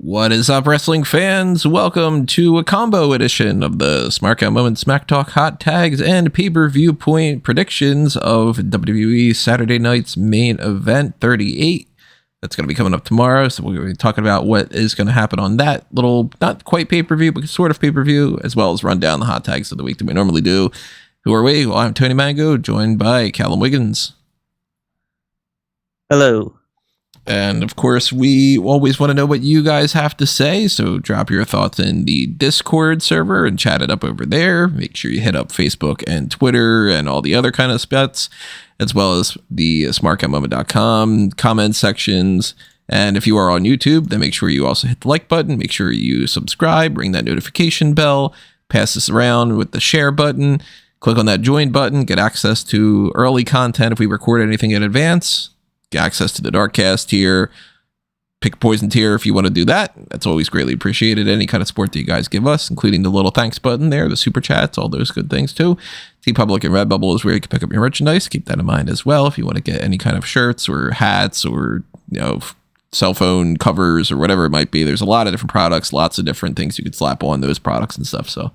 What is up, wrestling fans? Welcome to a combo edition of the Smark Out Moment Smack Talk Hot Tags and Pay-Per-View Point predictions of WWE Saturday Night's Main Event 38. That's going to be coming up tomorrow, so we're going to be talking about what is going to happen on that little, not quite pay-per-view, but sort of pay-per-view, as well as run down the hot tags of the week that we normally do. Who are we? Well, I'm Tony Mango, joined by Callum Wiggins. Hello. And of course, we always want to know what you guys have to say, so drop your thoughts in the Discord server and chat it up over there. Make sure you hit up Facebook and Twitter and all the other kind of spots, as well as the smarkoutmoment.com comment sections. And if you are on YouTube, then make sure you also hit the like button. Make sure you subscribe, ring that notification bell, pass this around with the share button. Click on that join button, get access to early content if we record anything in advance. Get access to the Darkcast tier, pick a poison tier if you want to do that. That's always greatly appreciated. Any kind of support that you guys give us, including the little thanks button there, the super chats, all those good things too. TeePublic and Redbubble is where you can pick up your merchandise. Keep that in mind as well. If you want to get any kind of shirts or hats or, cell phone covers or whatever it might be, there's a lot of different products, lots of different things you could slap on those products and stuff. So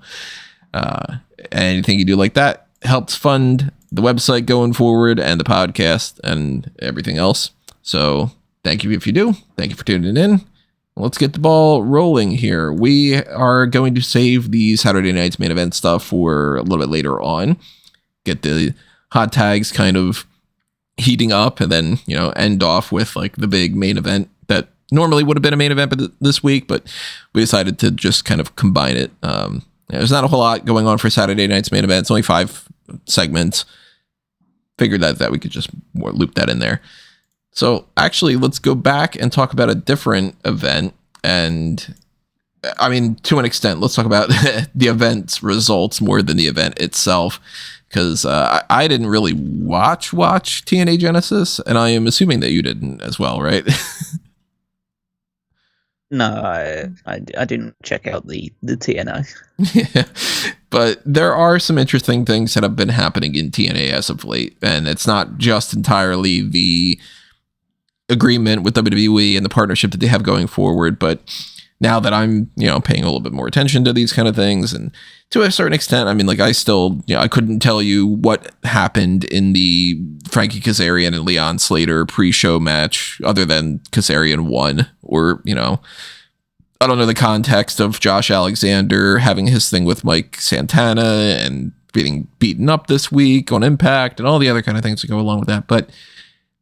anything you do like that helps fund the website going forward and the podcast and everything else. So thank you if you do. Thank you for tuning in. Let's get the ball rolling here. We are going to save the Saturday night's main event stuff for a little bit later on. Get the hot tags kind of heating up and then, end off with like the big main event that normally would have been a main event this week, but we decided to just kind of combine it. There's not a whole lot going on for Saturday night's main event. It's only 5 segments. Figured that we could just loop that in there. So actually, let's go back and talk about a different event. And I mean, to an extent, let's talk about the event's results more than the event itself. Because I didn't really watch TNA Genesis, and I am assuming that you didn't as well, right? No, I didn't check out the TNA. Yeah, but there are some interesting things that have been happening in TNA as of late, and it's not just entirely the agreement with WWE and the partnership that they have going forward, but now that I'm, paying a little bit more attention to these kind of things, and to a certain extent, I mean, like I still, I couldn't tell you what happened in the Frankie Kazarian and Leon Slater pre-show match other than Kazarian won, or, I don't know the context of Josh Alexander having his thing with Mike Santana and getting beaten up this week on Impact and all the other kind of things that go along with that. But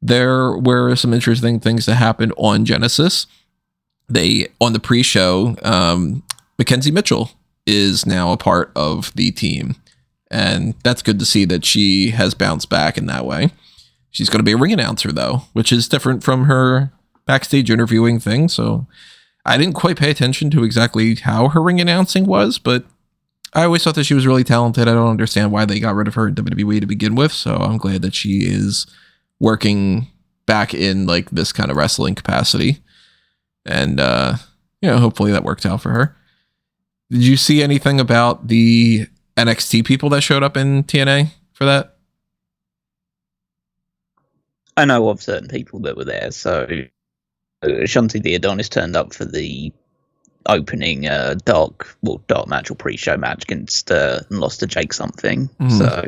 there were some interesting things that happened on Genesis. On the pre-show, McKenzie Mitchell is now a part of the team, and that's good to see that she has bounced back in that way. She's going to be a ring announcer though, which is different from her backstage interviewing thing. So I didn't quite pay attention to exactly how her ring announcing was, but I always thought that she was really talented. I don't understand why they got rid of her in WWE to begin with. So I'm glad that she is working back in like this kind of wrestling capacity. And, hopefully that worked out for her. Did you see anything about the NXT people that showed up in TNA for that? I know of certain people that were there. So Shanti the Adonis turned up for the opening dark match or pre-show match against and lost to Jake something. Mm-hmm. So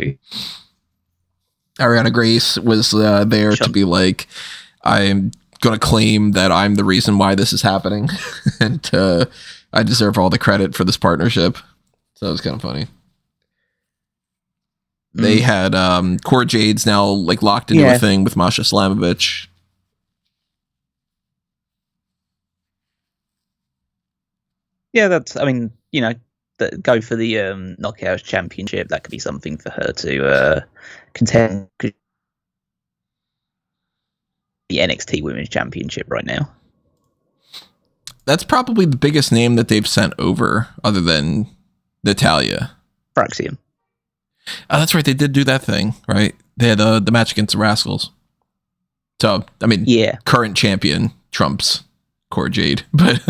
Ariana Grace was there to be like, I'm going to claim that I'm the reason why this is happening, and I deserve all the credit for this partnership. So it was kind of funny. They had Cora Jade's now like locked into a thing with Masha Slamovich. Yeah, go for the Knockouts Championship. That could be something for her to contend. The NXT Women's Championship right now. That's probably the biggest name that they've sent over, other than Natalya. Praxium. Oh, that's right. They did do that thing, right? They had the match against the Rascals. So, I mean, current champion trumps Cora Jade, but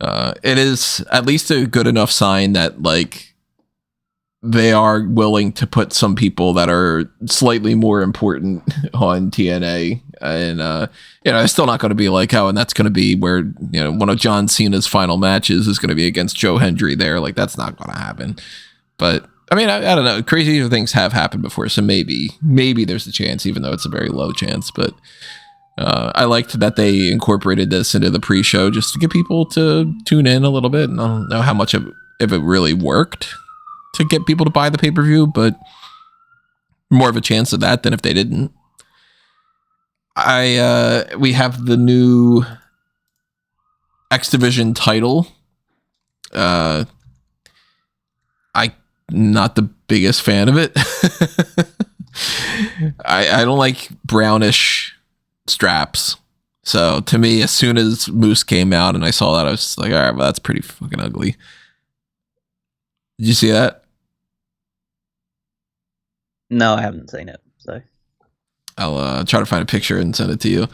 it is at least a good enough sign that like they are willing to put some people that are slightly more important on TNA. And, it's still not going to be like, oh, and that's going to be where, one of John Cena's final matches is going to be against Joe Hendry there. Like, that's not going to happen. But, I mean, I don't know. Crazy things have happened before. So maybe there's a chance, even though it's a very low chance. But I liked that they incorporated this into the pre-show just to get people to tune in a little bit. And I don't know how much if it really worked to get people to buy the pay-per-view, but more of a chance of that than if they didn't. We have the new X Division title. I'm not the biggest fan of it. I don't like brownish straps. So to me, as soon as Moose came out and I saw that, I was like, all right, well, that's pretty fucking ugly. Did you see that? No, I haven't seen it. So I'll try to find a picture and send it to you.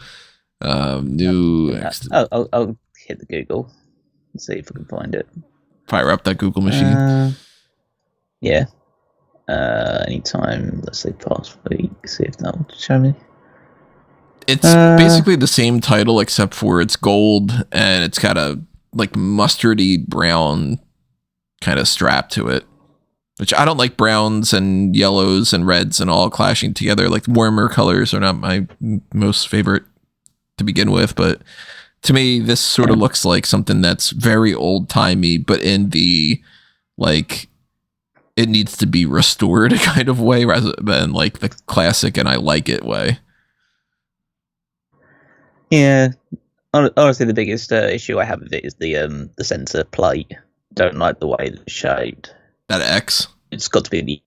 New. I'll hit the Google and see if I can find it. Fire up that Google machine. Yeah. Anytime. Let's say past week. See if that will show me. It's basically the same title except for it's gold and it's got a like mustardy brown kind of strap to it. Which I don't like browns and yellows and reds and all clashing together. Like warmer colors are not my most favorite to begin with. But to me, this sort of looks like something that's very old timey, but in the like it needs to be restored kind of way rather than like the classic and I like it way. Yeah. Honestly, the biggest issue I have with it is the center plate. Don't like the way it's shaped. That X? It's got to be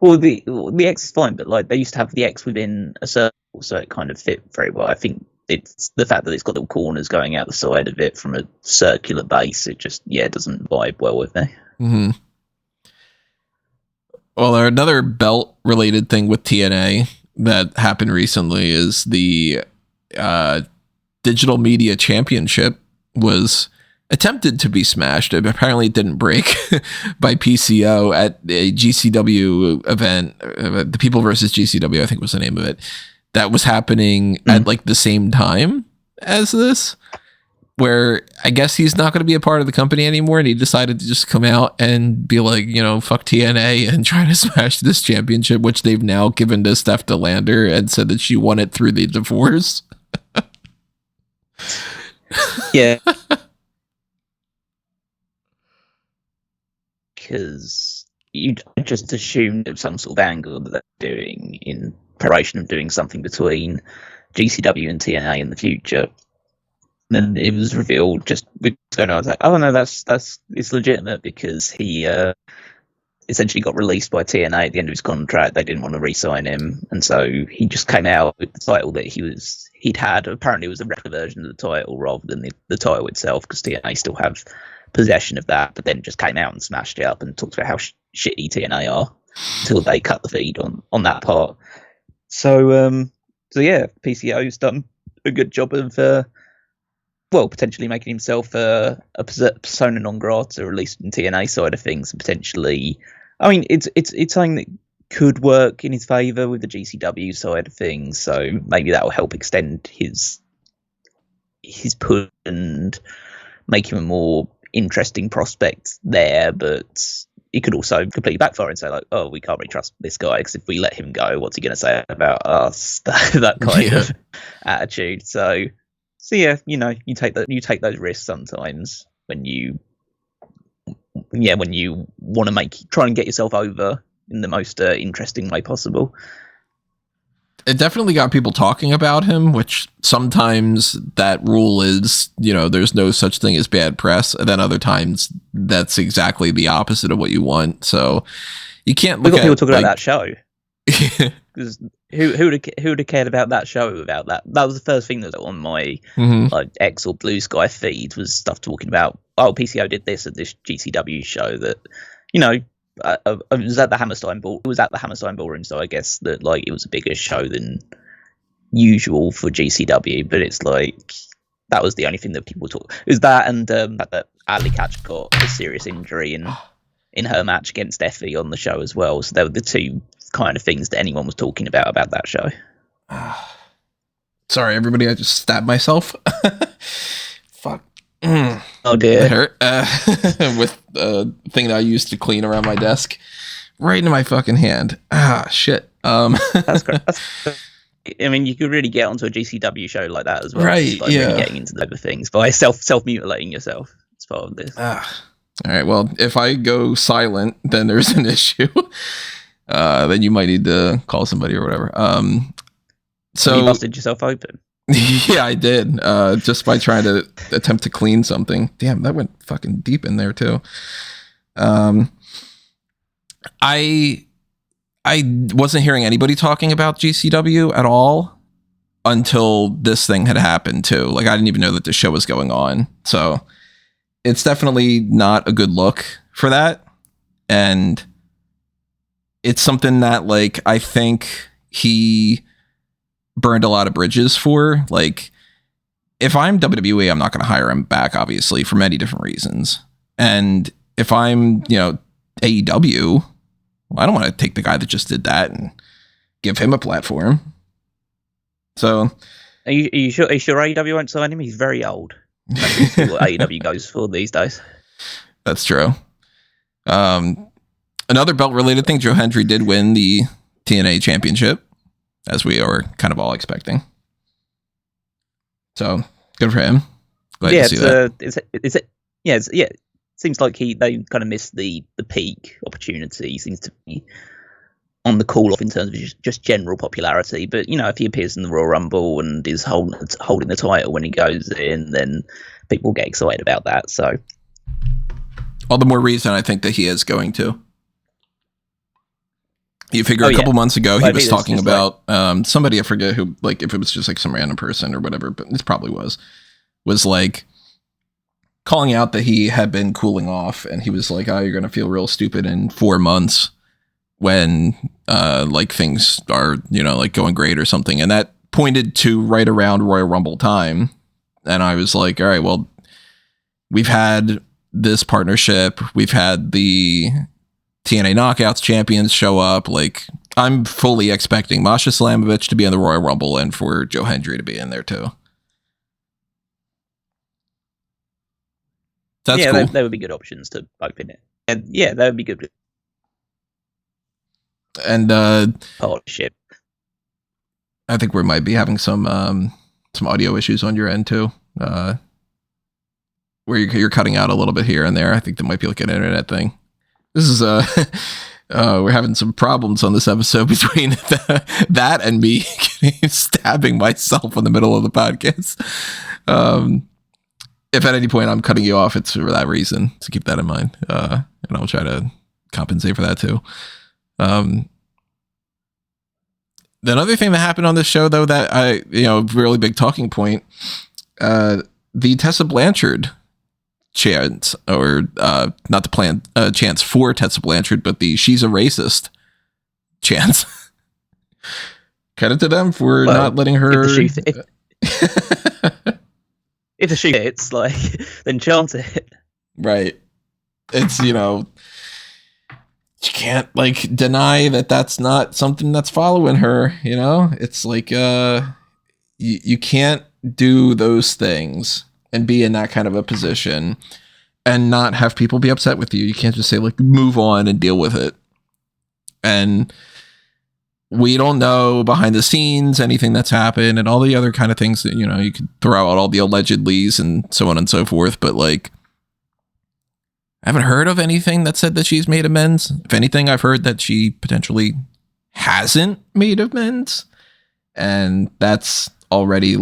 the X is fine, but like they used to have the X within a circle, so it kind of fit very well. I think it's the fact that it's got little corners going out the side of it from a circular base. It just doesn't vibe well with me. Mm-hmm. Well, another belt related thing with TNA that happened recently is the Digital Media Championship was attempted to be smashed. Apparently it didn't break by PCO at a GCW event. The People versus GCW, I think was the name of it. That was happening at like the same time as this, where I guess he's not going to be a part of the company anymore. And he decided to just come out and be like, fuck TNA and try to smash this championship, which they've now given to Steph DeLander and said that she won it through the divorce. Yeah. Because you just assume that some sort of angle that they're doing in preparation of doing something between GCW and TNA in the future. And then it was revealed just going on. I was like, oh no, it's legitimate because he essentially got released by TNA at the end of his contract. They didn't want to re-sign him, and so he just came out with the title that he'd had. Apparently, it was a replica version of the title rather than the title itself, because TNA still have possession of that. But then just came out and smashed it up and talked about how shitty TNA are until they cut the feed on that part. So yeah, PCO's done a good job of potentially making himself a persona non grata, at least in TNA side of things, and potentially, I mean, it's something that could work in his favour with the GCW side of things. So maybe that will help extend his push and make him a more interesting prospect there. But it could also completely backfire and say like, oh, we can't really trust this guy because if we let him go, what's he going to say about us? That kind of attitude. So yeah, you take those risks sometimes when you want to try and get yourself over in the most interesting way possible. It definitely got people talking about him, which sometimes that rule is, there's no such thing as bad press. And then other times that's exactly the opposite of what you want. So you can't look at people talking about that show. Because who would have cared about that show without that? That was the first thing that was on my like X or Blue Sky feed, was stuff talking about, oh, PCO did this at this GCW show that, it was at the Hammerstein Ball. It was at the Hammerstein Ballroom, so I guess that like it was a bigger show than usual for GCW. But it's like that was the only thing that people talk. It was that and that Ali Catch got a serious injury in her match against Effie on the show as well. So they were the two kind of things that anyone was talking about that show. Sorry, everybody, I just stabbed myself. Fuck. Oh dear. It hurt. With the thing that I used to clean around my desk. Right into my fucking hand. Shit. That's great. I mean, you could really get onto a GCW show like that as well. Right, like really getting into the other things by self-mutilating yourself as part of this. All right, well, if I go silent, then there's an issue. Then you might need to call somebody or whatever. So you busted yourself open. Yeah, I did. Just by trying to attempt to clean something. Damn, that went fucking deep in there too. I wasn't hearing anybody talking about GCW at all until this thing had happened too. Like, I didn't even know that the show was going on. So it's definitely not a good look for that. And it's something that, like, I think he burned a lot of bridges for. Like, if I'm WWE, I'm not going to hire him back, obviously, for many different reasons. And if I'm, AEW, well, I don't want to take the guy that just did that and give him a platform. So, are you sure AEW won't sign him? He's very old. That's what AEW goes for these days. That's true. Another belt-related thing, Joe Hendry did win the TNA Championship, as we are kind of all expecting. So, good for him. Glad to see that. It seems like they kind of missed the peak opportunity. He seems to be on the call off in terms of just general popularity. But, if he appears in the Royal Rumble and is holding the title when he goes in, then people get excited about that. So, all the more reason I think that he is going to. You figure a couple months ago, he was talking about somebody, I forget who, like, if it was just like some random person or whatever, but this probably was like calling out that he had been cooling off, and he was like, you're going to feel real stupid in 4 months when like things are, like going great or something. And that pointed to right around Royal Rumble time. And I was like, all right, well, we've had this partnership. We've had the TNA Knockouts champions show up. Like, I'm fully expecting Masha Slamovich to be in the Royal Rumble and for Joe Hendry to be in there too. That's cool. They would be good options to open it. And yeah, that would be good. And partnership. I think we might be having some audio issues on your end too, where you're cutting out a little bit here and there. I think that might be like an internet thing. This is we're having some problems on this episode between that and me stabbing myself in the middle of the podcast. If at any point I'm cutting you off, it's for that reason. So keep that in mind, and I'll try to compensate for that too. The other thing that happened on this show, though, that really big talking point, the Tessa Blanchard chance, or not the plan chance for Tessa Blanchard, but the she's a racist chance. Credit to them for not letting her. If the shoe hits, then chance it. Right. It's, you can't deny that that's not something that's following her. It's like you can't do those things and be in that kind of a position and not have people be upset with you. You can't just say move on and deal with it. And we don't know behind the scenes anything that's happened and all the other kind of things that, you could throw out all the allegedlys and so on and so forth. But I haven't heard of anything that said that she's made amends. If anything, I've heard that she potentially hasn't made amends. And that's already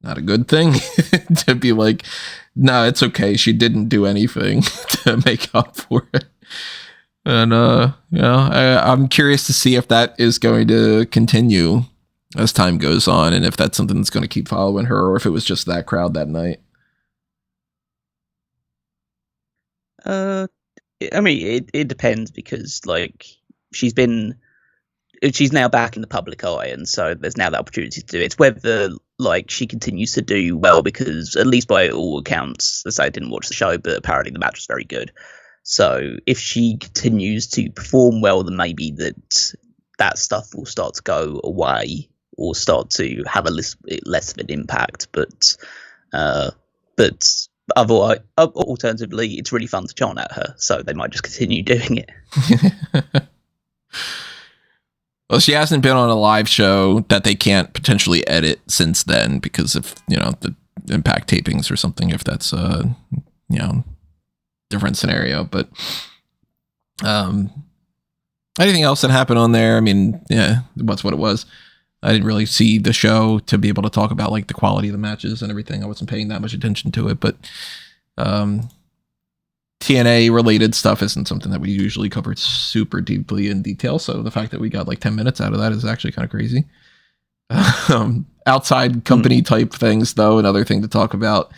not a good thing to be no, it's okay. She didn't do anything to make up for it. And, I'm curious to see if that is going to continue as time goes on and if that's something that's going to keep following her or if it was just that crowd that night. I mean, it depends because she's now back in the public eye, and so there's now the opportunity to do it. It's whether she continues to do well, because at least by all accounts, as I didn't watch the show, but apparently the match was very good. So if she continues to perform well, then maybe that stuff will start to go away or start to have a less of an impact. But otherwise, alternatively, it's really fun to chant at her, so they might just continue doing it. Well, she hasn't been on a live show that they can't potentially edit since then because of, the Impact tapings or something, if that's different scenario. But anything else that happened on there? I mean, yeah, what's what it was. I didn't really see the show to be able to talk about like the quality of the matches and everything. I wasn't paying that much attention to it, but TNA related stuff isn't something that we usually cover super deeply in detail. So the fact that we got like 10 minutes out of that is actually kind of crazy. Outside company type things, though, another thing to talk about,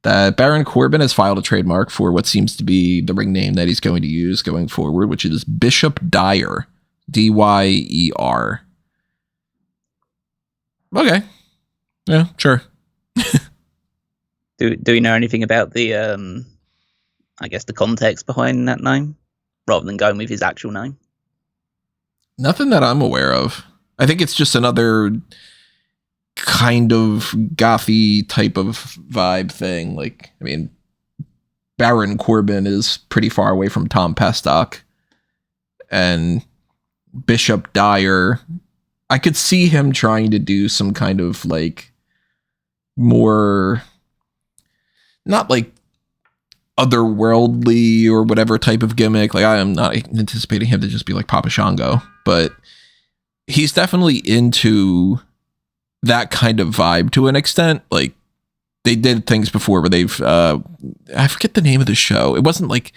that Baron Corbin has filed a trademark for what seems to be the ring name that he's going to use going forward, which is Bishop Dyer, Dyer. Okay. Yeah, sure. Do we know anything about the I guess the context behind that name, rather than going with his actual name? Nothing that I'm aware of. I think it's just another kind of gothy type of vibe thing. Like, I mean, Baron Corbin is pretty far away from Tom Pestock, and Bishop Dyer, I could see him trying to do some kind of like more, not like otherworldly or whatever type of gimmick. Like, I am not anticipating him to just be like Papa Shango, but he's definitely into that kind of vibe to an extent. Like, they did things before where they've I forget the name of the show. It wasn't like,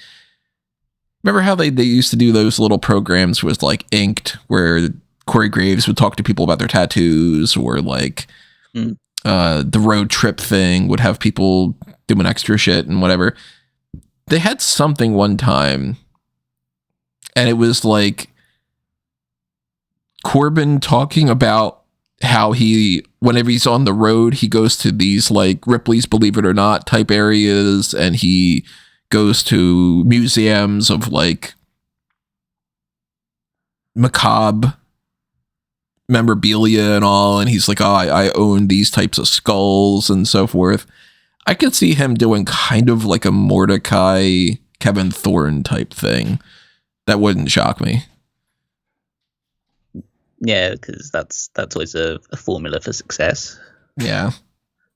remember how they used to do those little programs with like Inked, where Corey Graves would talk to people about their tattoos, or like the road trip thing would have people doing extra shit and whatever. They had something one time, and it was like Corbin talking about how whenever he's on the road, he goes to these like Ripley's Believe It or Not type areas, and he goes to museums of like macabre memorabilia and all, and he's like, oh, I own these types of skulls and so forth. I could see him doing kind of like a Mordecai, Kevin Thorne type thing. That wouldn't shock me. Yeah, because that's always a formula for success. Yeah,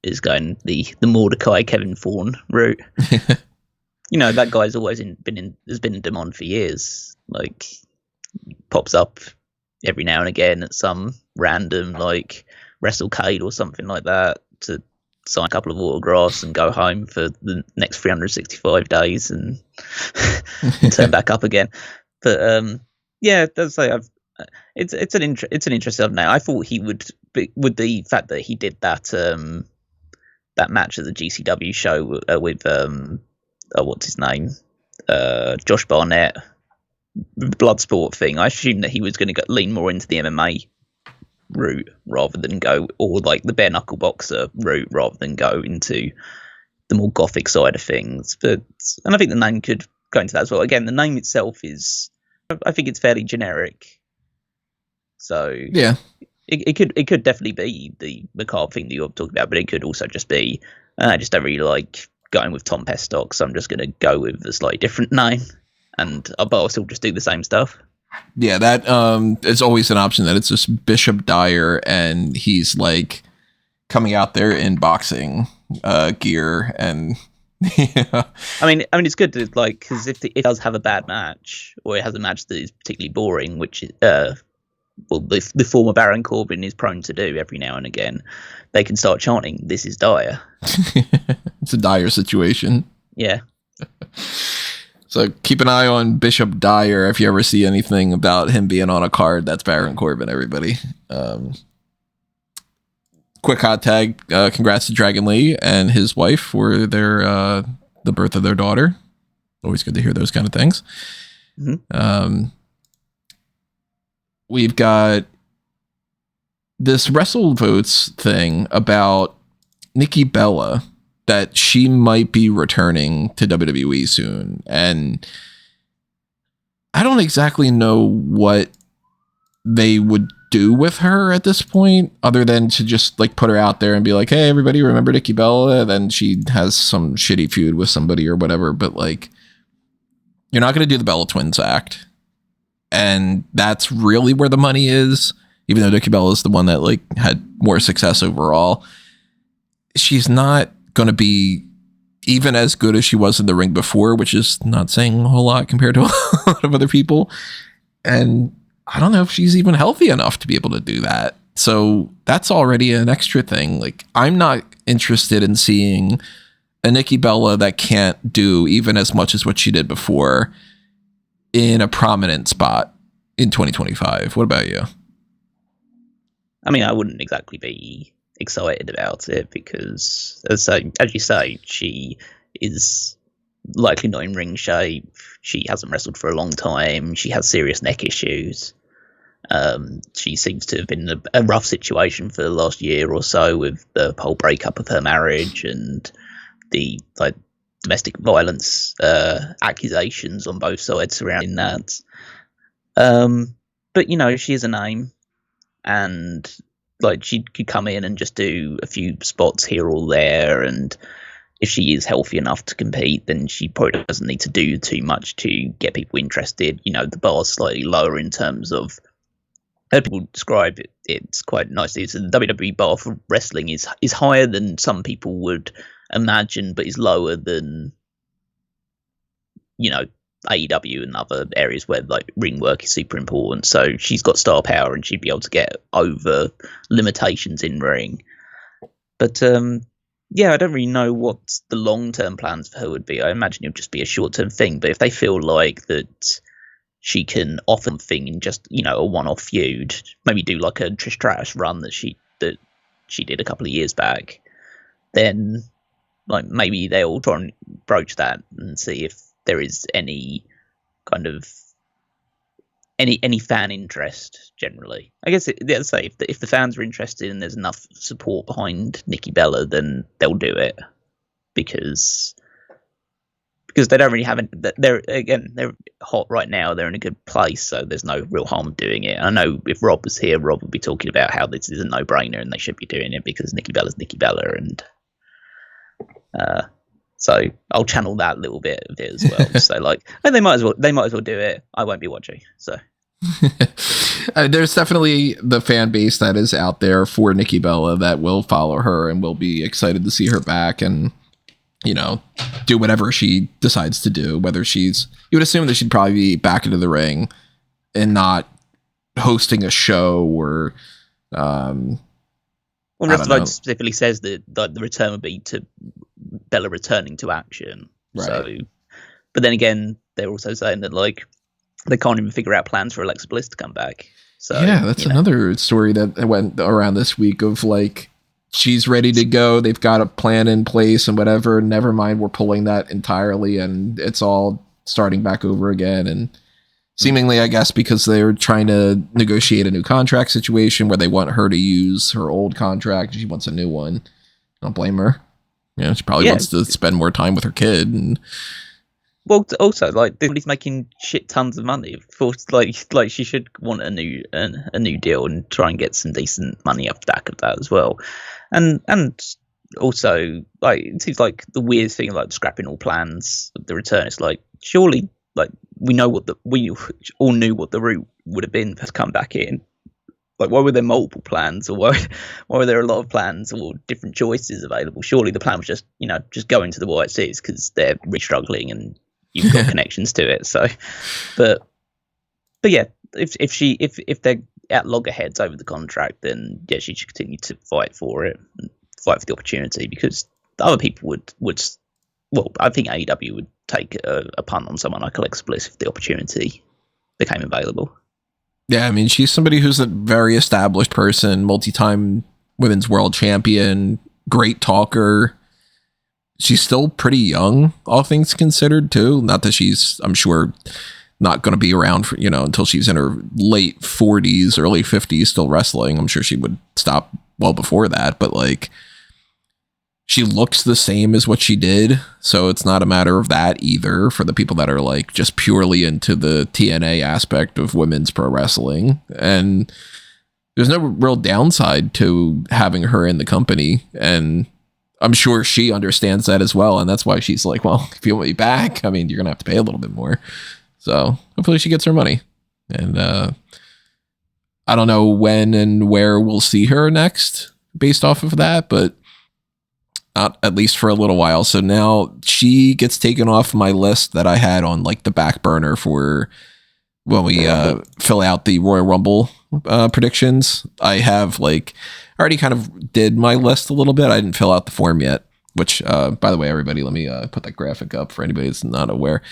is going the Mordecai Kevin Thorne route. That guy's always has been in demand for years. Like, pops up every now and again at some random like WrestleCade or something like that to sign a couple of autographs and go home for the next 365 days and turn back up again. But yeah, that's like it's an interesting name. I thought he would be, with the fact that he did that that match at the GCW show with what's his name, Josh Barnett, Bloodsport thing. I assumed that he was going to lean more into the MMA route rather than go, or like the bare knuckle boxer route rather than go into the more gothic side of things. And I think the name could go into that as well. Again, the name itself is, I think it's fairly generic. So yeah, it could definitely be the macabre thing that you're talking about, but it could also just be, I just don't really like going with Tom Pestock, so I'm just going to go with a slightly different name, but I'll still just do the same stuff. Yeah, that is always an option, that it's just Bishop Dyer and he's like coming out there in boxing gear, and yeah. I mean it's good to like, because if it does have a bad match, or it has a match that is particularly boring, which the former Baron Corbin is prone to do every now and again, they can start chanting, "This is Dyer." It's a dire situation. Yeah. So keep an eye on Bishop Dyer. If you ever see anything about him being on a card, that's Baron Corbin, everybody. Quick hot tag. Congrats to Dragon Lee and his wife for the birth of their daughter. Always good to hear those kind of things. Mm-hmm. We've got this WrestleVotes thing about Nikki Bella, that she might be returning to WWE soon. And I don't exactly know what they would do with her at this point, other than to just like put her out there and be like, hey, everybody remember Nikki Bella? Then she has some shitty feud with somebody or whatever. But like, you're not going to do the Bella Twins act. And that's really where the money is. Even though Nikki Bella is the one that like had more success overall, she's not going to be even as good as she was in the ring before, which is not saying a whole lot compared to a lot of other people. And I don't know if she's even healthy enough to be able to do that. So that's already an extra thing. Like, I'm not interested in seeing a Nikki Bella that can't do even as much as what she did before in a prominent spot in 2025. What about you? I mean, I wouldn't exactly be excited about it because, as you say, she is likely not in ring shape. She hasn't wrestled for a long time. She has serious neck issues. She seems to have been in a rough situation for the last year or so with the whole breakup of her marriage and the like domestic violence accusations on both sides surrounding that. But you know, she is a name, and like she could come in and just do a few spots here or there, and if she is healthy enough to compete, then she probably doesn't need to do too much to get people interested. You know, the bar's slightly lower in terms of, people describe it's quite nicely. So the WWE bar for wrestling is higher than some people would imagine, but is lower than, you know, AEW and other areas where like ring work is super important. So she's got star power and she'd be able to get over limitations in ring. But yeah, I don't really know what the long-term plans for her would be. I imagine it would just be a short-term thing. But if they feel like that she can offer something in just, you know, a one-off feud, maybe do like a Trish Stratus run that she did a couple of years back, then like maybe they'll try and broach that and see if there is any kind of any fan interest generally. I guess let's say if the fans are interested and there's enough support behind Nikki Bella, then they'll do it because they don't really have they're hot right now. They're in a good place, so there's no real harm doing it. I know if Rob was here, Rob would be talking about how this is a no-brainer and they should be doing it because Nikki Bella's Nikki Bella, and so I'll channel that little bit of it as well. So like, and they might as well do it. I won't be watching. So there's definitely the fan base that is out there for Nikki Bella that will follow her and will be excited to see her back and, you know, do whatever she decides to do. Whether you would assume that she'd probably be back into the ring and not hosting a show or, well, WrestleVotes specifically says that the return would be to Bella returning to action. Right. So, but then again, they're also saying that like they can't even figure out plans for Alexa Bliss to come back. So yeah, that's another story that went around this week of like, she's ready to go. They've got a plan in place and whatever. Never mind, we're pulling that entirely and it's all starting back over again. And seemingly, I guess, because they're trying to negotiate a new contract situation where they want her to use her old contract. She wants a new one. Don't blame her. You know, she probably wants to spend more time with her kid. And well, also, like, everybody's making shit tons of money. Of course, like she should want a new deal and try and get some decent money off the back of that as well. And also, like, it seems like the weird thing, like scrapping all plans of the return. It's like, surely, like, we all knew what the route would have been to come back in. Like, why were there multiple plans, or why were there a lot of plans or different choices available? Surely the plan was just go into the White Seas because they're really struggling and you've got connections to it. So, but yeah, if they're at loggerheads over the contract, then yeah, she should continue to fight for it, and fight for the opportunity, because the other people would. Well, I think AEW would take a punt on someone like Alexa Bliss if the opportunity became available. Yeah, I mean, she's somebody who's a very established person, multi-time women's world champion, great talker. She's still pretty young, all things considered, too. Not that she's, I'm sure, not going to be around for, until she's in her late 40s, early 50s, still wrestling. I'm sure she would stop well before that, but like, she looks the same as what she did. So it's not a matter of that either for the people that are like just purely into the TNA aspect of women's pro wrestling. And there's no real downside to having her in the company. And I'm sure she understands that as well. And that's why she's like, well, if you want me back, I mean, you're going to have to pay a little bit more. So hopefully she gets her money. And I don't know when and where we'll see her next based off of that, but not at least for a little while. So now she gets taken off my list that I had on like the back burner for when we fill out the Royal Rumble predictions. I have like already kind of did my list a little bit. I didn't fill out the form yet, which by the way, everybody, let me put that graphic up for anybody that's not aware.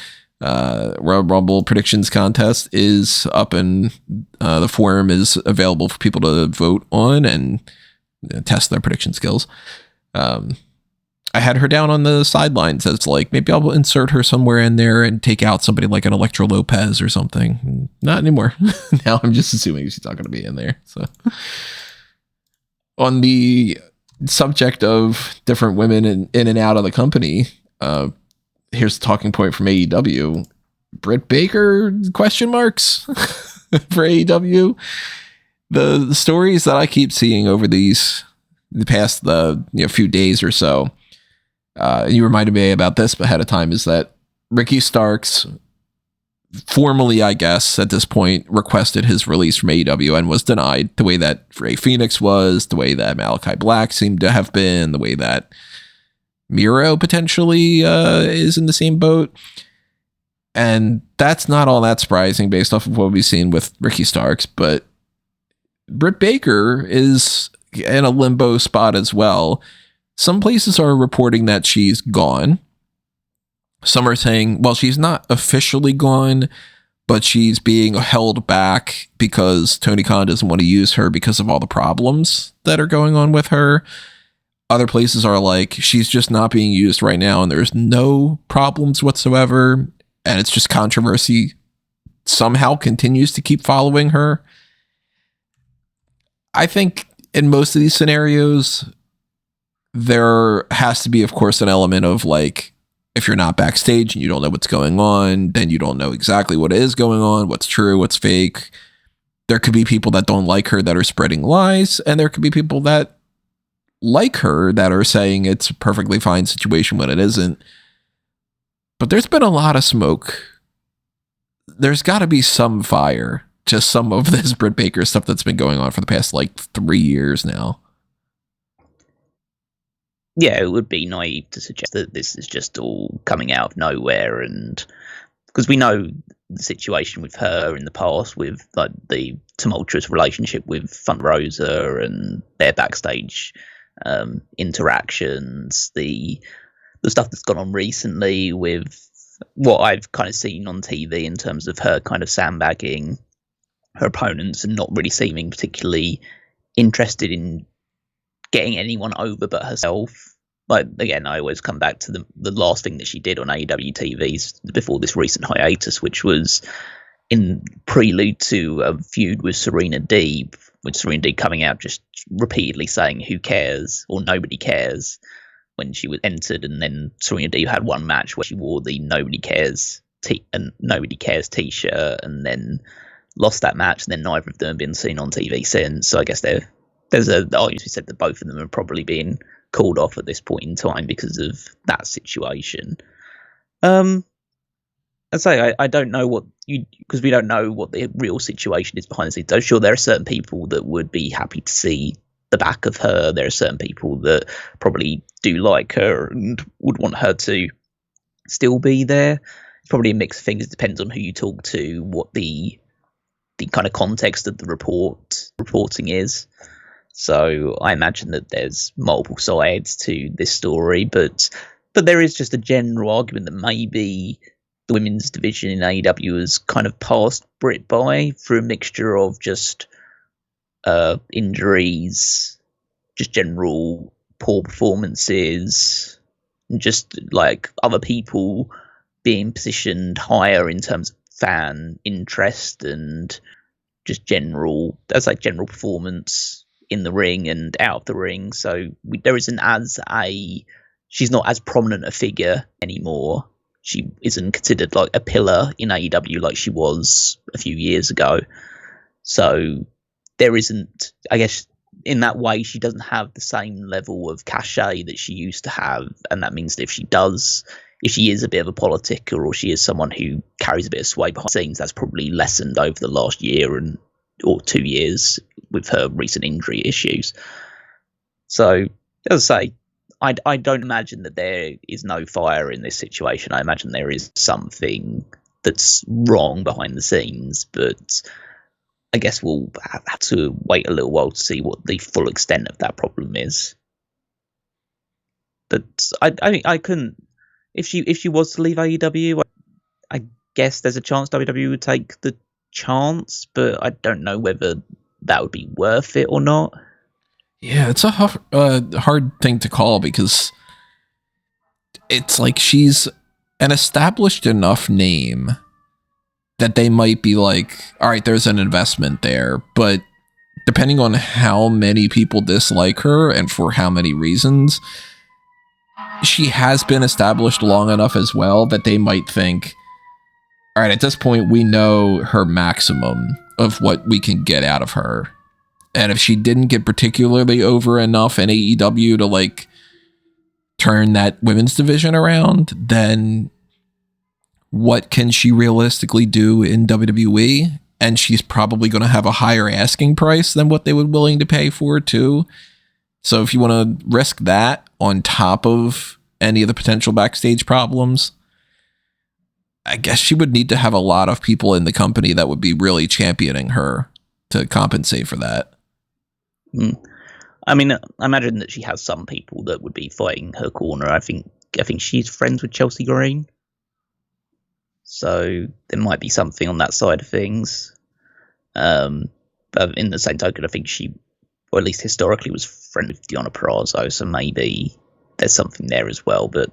Royal Rumble predictions contest is up, and the form is available for people to vote on and test their prediction skills. I had her down on the sidelines as like, maybe I'll insert her somewhere in there and take out somebody like an Electro Lopez or something. Not anymore. Now I'm just assuming she's not going to be in there. So on the subject of different women in and out of the company, here's the talking point from AEW. Britt Baker, question marks for AEW. The stories that I keep seeing over the past few days or so, you reminded me about this ahead of time, is that Ricky Starks formally, I guess, at this point, requested his release from AEW and was denied, the way that Rey Fenix was, the way that Malachi Black seemed to have been, the way that Miro potentially is in the same boat. And that's not all that surprising based off of what we've seen with Ricky Starks, but Britt Baker is in a limbo spot as well. Some places are reporting that she's gone. Some are saying, well, she's not officially gone, but she's being held back because Tony Khan doesn't want to use her because of all the problems that are going on with her. Other places are like, she's just not being used right now and there's no problems whatsoever. And it's just controversy somehow continues to keep following her. I think in most of these scenarios, there has to be, of course, an element of like, if you're not backstage and you don't know what's going on, then you don't know exactly what is going on, what's true, what's fake. There could be people that don't like her that are spreading lies, and there could be people that like her that are saying it's a perfectly fine situation when it isn't. But there's been a lot of smoke. There's got to be some fire to some of this Britt Baker stuff that's been going on for the past like 3 years now. Yeah, it would be naive to suggest that this is just all coming out of nowhere, and because we know the situation with her in the past with like the tumultuous relationship with Thunder Rosa and their backstage interactions, the stuff that's gone on recently with what I've kind of seen on TV in terms of her kind of sandbagging her opponents and not really seeming particularly interested in getting anyone over but herself. Like, again, I always come back to the last thing that she did on AEW TVs before this recent hiatus, which was in prelude to a feud with Serena Deeb, with Serena Deeb coming out just repeatedly saying who cares or nobody cares when she was entered, and then Serena Deeb had one match where she wore the nobody cares t-shirt and then lost that match, and then neither of them have been seen on TV since. So I guess there's a argument to be said that both of them are probably being called off at this point in time because of that situation. I'd say I don't know because we don't know what the real situation is behind the scenes. I'm sure there are certain people that would be happy to see the back of her. There are certain people that probably do like her and would want her to still be there. It's probably a mix of things. It depends on who you talk to, what the kind of context of the reporting is. So I imagine that there's multiple sides to this story, but there is just a general argument that maybe the women's division in AEW has kind of passed Britt by through a mixture of just injuries, just general poor performances, and just like other people being positioned higher in terms of fan interest and just general performance in the ring and out of the ring. So there isn't she's not as prominent a figure anymore. She isn't considered like a pillar in AEW like she was a few years ago. So there isn't, I guess, in that way, she doesn't have the same level of cachet that she used to have. And that means that if she is a bit of a politic, or she is someone who carries a bit of sway behind the scenes, that's probably lessened over the last year or 2 years with her recent injury issues. So, as I say, I don't imagine that there is no fire in this situation. I imagine there is something that's wrong behind the scenes, but I guess we'll have to wait a little while to see what the full extent of that problem is. But I couldn't. If she was to leave AEW, I guess there's a chance WWE would take the chance, but I don't know whether that would be worth it or not. Yeah, it's a hard thing to call, because it's like she's an established enough name that they might be like, all right, there's an investment there. But depending on how many people dislike her and for how many reasons, she has been established long enough as well that they might think, all right, at this point, we know her maximum of what we can get out of her. And if she didn't get particularly over enough in AEW to like turn that women's division around, then what can she realistically do in WWE? And she's probably going to have a higher asking price than what they would willing to pay for too. So if you want to risk that on top of any of the potential backstage problems, I guess she would need to have a lot of people in the company that would be really championing her to compensate for that. I mean, I imagine that she has some people that would be fighting her corner. I think she's friends with Chelsea Green, so there might be something on that side of things. But in the same token, I think she, or at least historically, was friends with Deonna Purrazzo, so maybe there's something there as well. But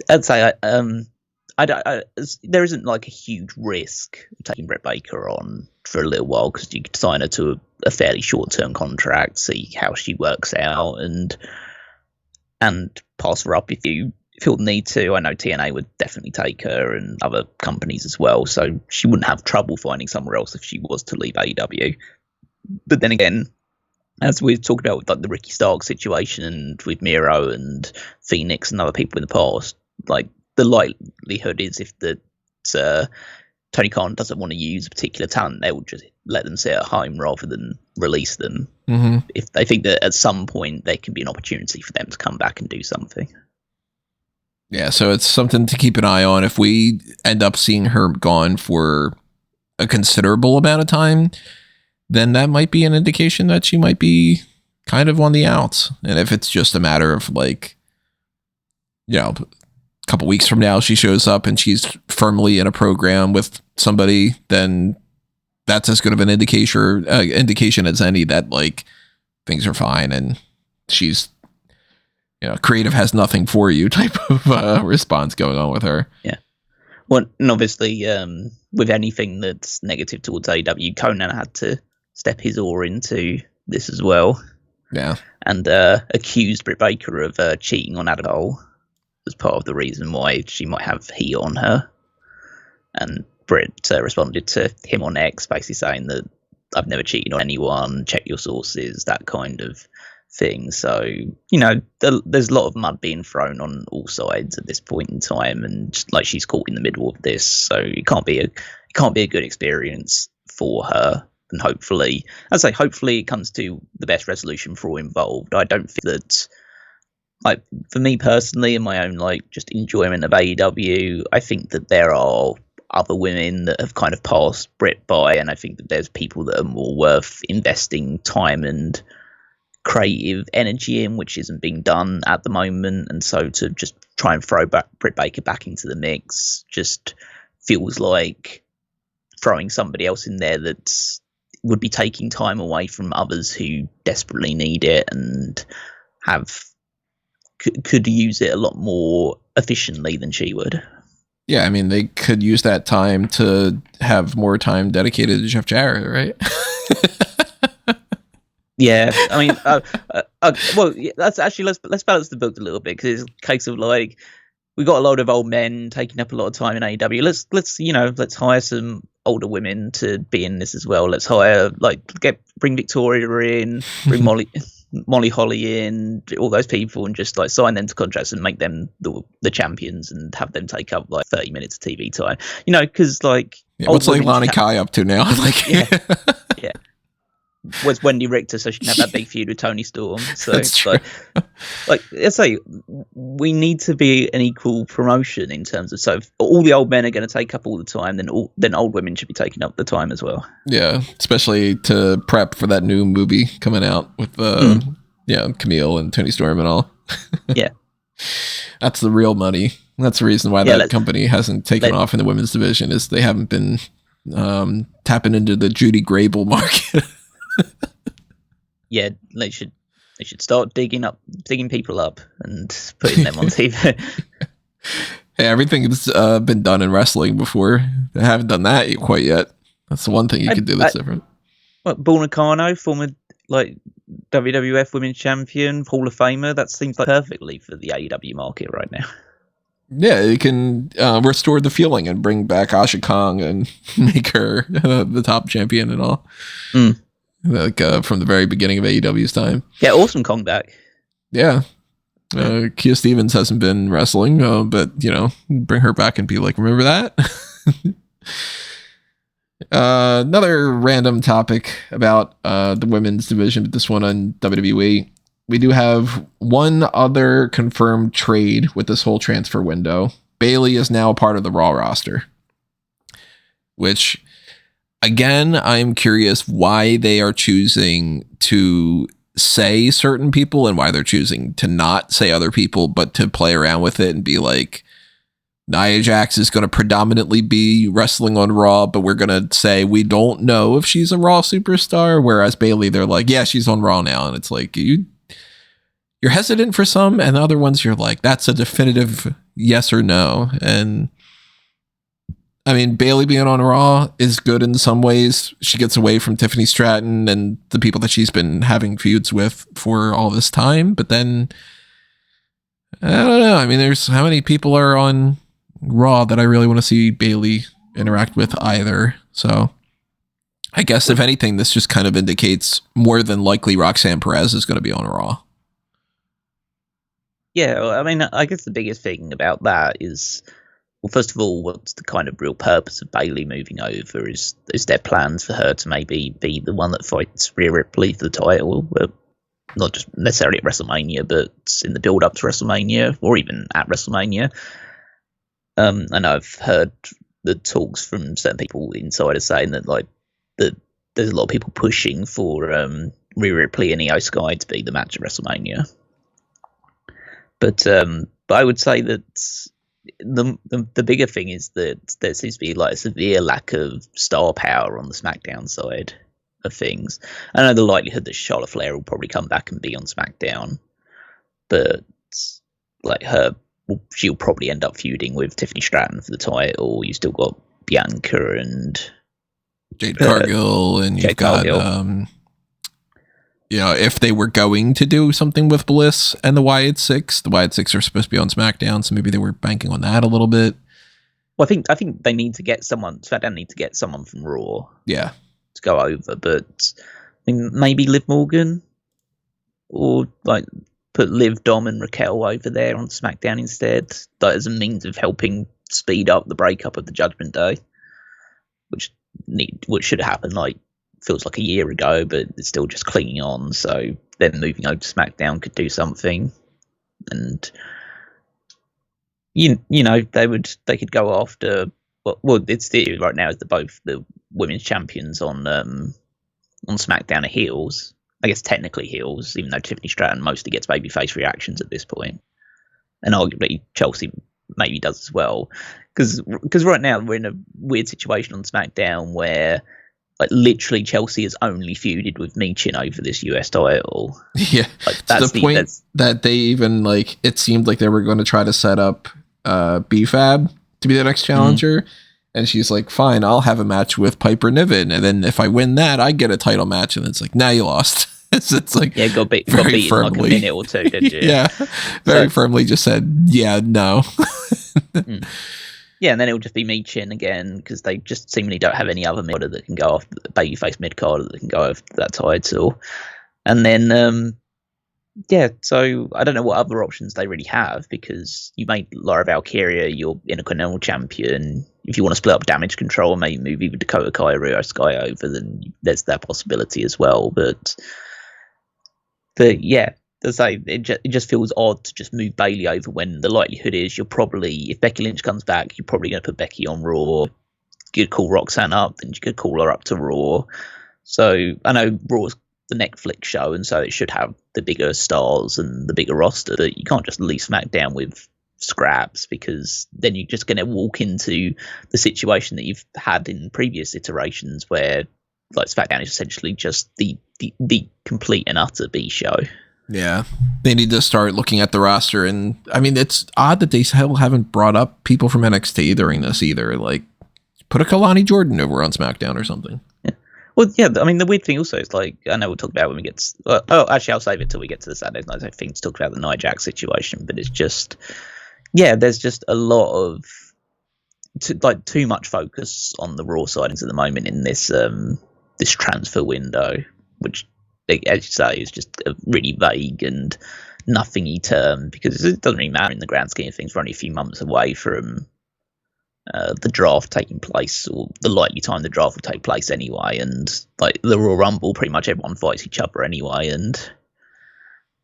I'd say there isn't like a huge risk of taking Britt Baker on for a little while, because you could sign her to a fairly short-term contract, see how she works out, and pass her up if you feel the need to. I know TNA would definitely take her, and other companies as well, so she wouldn't have trouble finding somewhere else if she was to leave AEW. But then again, as we've talked about with like the Ricky Starks situation and with Miro and Phoenix and other people in the past, like the likelihood is if Tony Khan doesn't want to use a particular talent, they will just let them sit at home rather than release them. Mm-hmm. If they think that at some point there can be an opportunity for them to come back and do something. Yeah, so it's something to keep an eye on. If we end up seeing her gone for a considerable amount of time, then that might be an indication that she might be kind of on the outs. And if it's just a matter of like, a couple weeks from now she shows up and she's firmly in a program with somebody, then that's as good of an indication as any that like things are fine and she's, creative has nothing for you type of response going on with her. Yeah. Well, and obviously with anything that's negative towards AEW, Conan had to step his oar into this as well. Yeah. And accused Britt Baker of cheating on Adam Cole as part of the reason why she might have heat on her. And Britt responded to him on X, basically saying that I've never cheated on anyone, check your sources, that kind of thing. So, there's a lot of mud being thrown on all sides at this point in time, and like she's caught in the middle of this, so it can't be a good experience for her. And hopefully it comes to the best resolution for all involved. I don't think that, like, for me personally, in my own just enjoyment of AEW, I think that there are other women that have kind of passed Britt by, and I think that there's people that are more worth investing time and creative energy in, which isn't being done at the moment. And so to just try and throw Britt Baker back into the mix just feels like throwing somebody else in there that would be taking time away from others who desperately need it and could use it a lot more efficiently than she would. Yeah, I mean, they could use that time to have more time dedicated to Jeff Jarrett, right? Yeah, I mean, well, yeah, that's actually let's balance the book a little bit, because it's a case of like we got a lot of old men taking up a lot of time in AEW. Let's hire some older women to be in this as well. Let's hire bring Victoria in, bring Molly Holly in, all those people, and just like sign them to contracts and make them the champions and have them take up like 30 minutes of TV time. Because like what's like Lonnie Kai up to now? Like yeah. Was Wendy Richter, so she can have that big feud with Tony Storm. So That's true. like I say, we need to be an equal promotion in terms of, so if all the old men are going to take up all the time, then old women should be taking up the time as well. Yeah, especially to prep for that new movie coming out with Camille and Tony Storm and all. Yeah, that's the real money. That's the reason why that company hasn't taken off in the women's division, is they haven't been tapping into the Judy Grable market. Yeah, they should start digging people up and putting them on TV. Hey, everything's been done in wrestling before. They haven't done that quite yet. That's the one thing you could do that's different. Bull Nakano, former like WWF Women's Champion, Hall of Famer. That seems like perfectly for the AEW market right now. Yeah, you can restore the feeling and bring back Asha Kong and make her the top champion and all. Like from the very beginning of AEW's time. Yeah, awesome Kong back. Yeah. Kia Stevens hasn't been wrestling, but bring her back and be like, remember that? Another random topic about the women's division, but this one on WWE. We do have one other confirmed trade with this whole transfer window. Bayley is now a part of the Raw roster, which, again, I'm curious why they are choosing to say certain people and why they're choosing to not say other people, but to play around with it and be like, Nia Jax is going to predominantly be wrestling on Raw, but we're going to say we don't know if she's a Raw superstar. Whereas Bayley, they're like, yeah, she's on Raw now. And it's like, you're hesitant for some, and the other ones you're like, that's a definitive yes or no. And I mean, Bayley being on Raw is good in some ways. She gets away from Tiffany Stratton and the people that she's been having feuds with for all this time. But then, I don't know. I mean, there's how many people are on Raw that I really want to see Bayley interact with either. So I guess if anything, this just kind of indicates more than likely Roxanne Perez is going to be on Raw. Yeah, I mean, I guess the biggest thing about that is, well, first of all, what's the kind of real purpose of Bayley moving over? Is there plans for her to maybe be the one that fights Rhea Ripley for the title? Not just necessarily at WrestleMania, but in the build-up to WrestleMania, or even at WrestleMania. And I've heard the talks from certain people inside saying that that there's a lot of people pushing for Rhea Ripley and Io Sky to be the match at WrestleMania. But I would say that the bigger thing is that there seems to be like a severe lack of star power on the SmackDown side of things. I know the likelihood that Charlotte Flair will probably come back and be on SmackDown, but like she'll probably end up feuding with Tiffany Stratton for the title. You still got Bianca and Jade Cargill, and you've got if they were going to do something with Bliss and the Wyatt Six are supposed to be on SmackDown, so maybe they were banking on that a little bit. Well, I think they need to get someone. SmackDown need to get someone from Raw. Yeah, to go over, but I mean, maybe Liv Morgan, or like put Liv, Dom, and Raquel over there on SmackDown instead, like as a means of helping speed up the breakup of the Judgment Day, which should have happened feels like a year ago, but it's still just clinging on. So then moving over to SmackDown could do something, and they could go after. Well, it's the right now is that both the women's champions on SmackDown are heels. I guess technically heels, even though Tiffany Stratton mostly gets babyface reactions at this point, and arguably Chelsea maybe does as well. Because right now we're in a weird situation on SmackDown where literally Chelsea has only feuded with Michin over this US title. Yeah, that's the point that they even it seemed like they were going to try to set up BFAB to be the next challenger. And she's like, fine, I'll have a match with Piper Niven. And then if I win that, I get a title match. And it's like, now you lost. It's like got beaten in like a minute or two, didn't you? Yeah, very firmly just said, yeah, no. Yeah, and then it'll just be Michin again because they just seemingly don't have any other mid-carder that can go off babyface mid-carder that can go off that title. And then, so I don't know what other options they really have because you made Laura Valkyria your Intercontinental Champion. If you want to split up Damage Control and maybe move either Dakota Kai or Rio Sky over, then there's that possibility as well. But yeah, to say it just feels odd to just move Bayley over when the likelihood is you're probably, if Becky Lynch comes back, you're probably going to put Becky on Raw. You could call Roxanne up, then you could call her up to Raw. So I know Raw's the Netflix show, and so it should have the bigger stars and the bigger roster, but you can't just leave SmackDown with scraps because then you're just going to walk into the situation that you've had in previous iterations where like SmackDown is essentially just the complete and utter B show. Yeah, they need to start looking at the roster, and I mean it's odd that they still haven't brought up people from NXT during this either. Like, put a Kalani Jordan over on SmackDown or something. Yeah. Well, yeah. I mean, the weird thing also is like I know we'll talk about when we get. Actually, I'll save it till we get to the Saturday Night thing to talk about the Nia Jax situation. But it's just, there's just a lot of too much focus on the Raw signings at the moment in this this transfer window, which, as you say, is just a really vague and nothingy term because it doesn't really matter in the grand scheme of things. We're only a few months away from the draft taking place, or the likely time the draft will take place anyway. And like the Royal Rumble, pretty much everyone fights each other anyway. And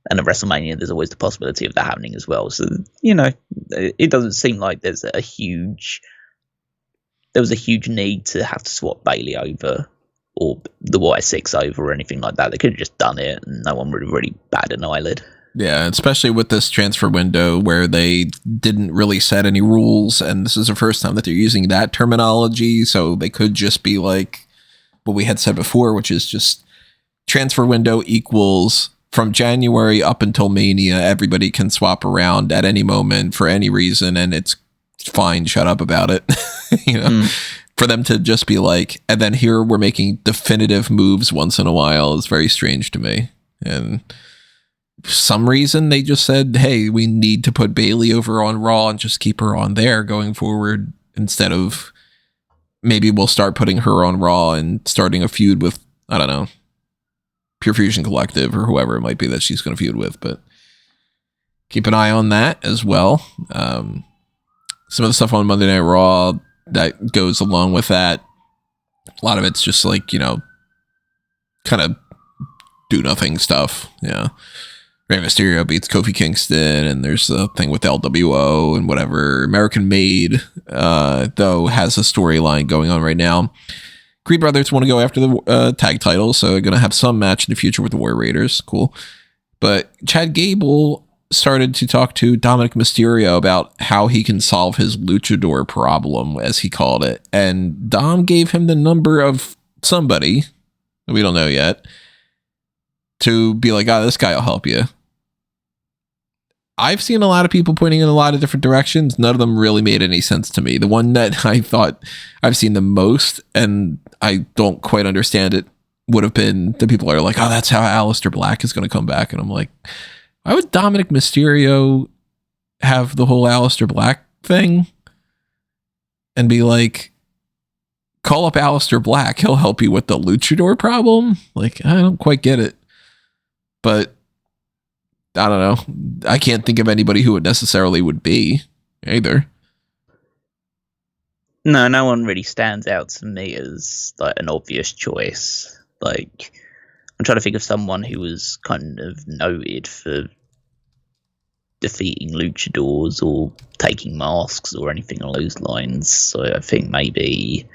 at WrestleMania, there's always the possibility of that happening as well. So, it doesn't seem like there was a huge need to have to swap Bayley over or the Y6 over or anything like that. They could have just done it and no one would have really batted an eyelid. Yeah, especially with this transfer window where they didn't really set any rules, and this is the first time that they're using that terminology, so they could just be like what we had said before, which is just transfer window equals from January up until Mania, everybody can swap around at any moment for any reason, and it's fine, shut up about it. For them to just be like, and then here we're making definitive moves once in a while is very strange to me. And for some reason they just said, hey, we need to put Bayley over on Raw and just keep her on there going forward, instead of maybe we'll start putting her on Raw and starting a feud with, I don't know, Pure Fusion Collective or whoever it might be that she's going to feud with. But keep an eye on that as well. Some of the stuff on Monday Night Raw that goes along with that, a lot of it's just like, kind of do nothing stuff. Yeah. Rey Mysterio beats Kofi Kingston, and there's the thing with LWO and whatever. American Made, though, has a storyline going on right now. Creed Brothers want to go after the tag titles, so they're going to have some match in the future with the War Raiders. Cool. But Chad Gable started to talk to Dominik Mysterio about how he can solve his luchador problem, as he called it. And Dom gave him the number of somebody, we don't know yet, to be like, this guy will help you. I've seen a lot of people pointing in a lot of different directions. None of them really made any sense to me. The one that I thought I've seen the most, and I don't quite understand it, would have been the people are like, that's how Aleister Black is going to come back. And I'm like, why would Dominik Mysterio have the whole Aleister Black thing and be like, call up Aleister Black, he'll help you with the luchador problem? Like, I don't quite get it. But I don't know. I can't think of anybody who it necessarily would be either. No one really stands out to me as like an obvious choice. Like, I'm trying to think of someone who was kind of noted for defeating luchadors or taking masks or anything along those lines. So I think maybe,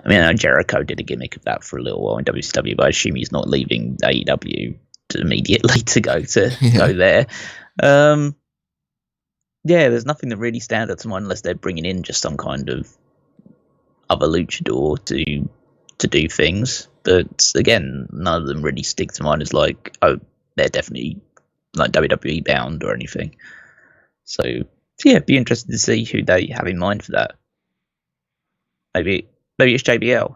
I know Jericho did a gimmick of that for a little while in WCW, but I assume he's not leaving AEW immediately to go there. There's nothing that really stands out to mind unless they're bringing in just some kind of other luchador to do things. But again, none of them really stick to mind as like, they're definitely like WWE bound or anything. So yeah, be interested to see who they have in mind for that. Maybe it's JBL.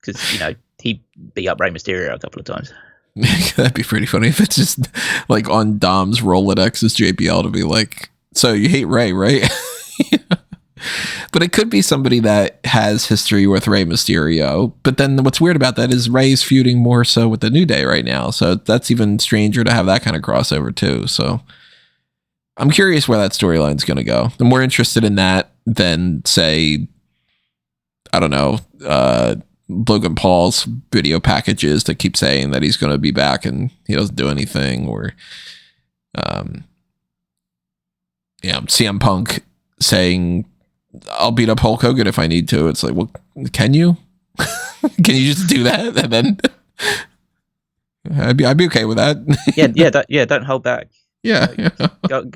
because he beat up Rey Mysterio a couple of times. That'd be pretty funny if it's just like on Dom's Rolodex as JBL to be like, so you hate Rey, right? But it could be somebody that has history with Rey Mysterio. But then what's weird about that is Rey's feuding more so with the New Day right now. So that's even stranger to have that kind of crossover too. So I'm curious where that storyline's going to go. I'm more interested in that than, say, I don't know, Logan Paul's video packages that keep saying that he's going to be back and he doesn't do anything, or CM Punk saying, I'll beat up Hulk Hogan if I need to. It's like, well, can you? Can you just do that? And then I'd be okay with that. Don't hold back. Yeah. Go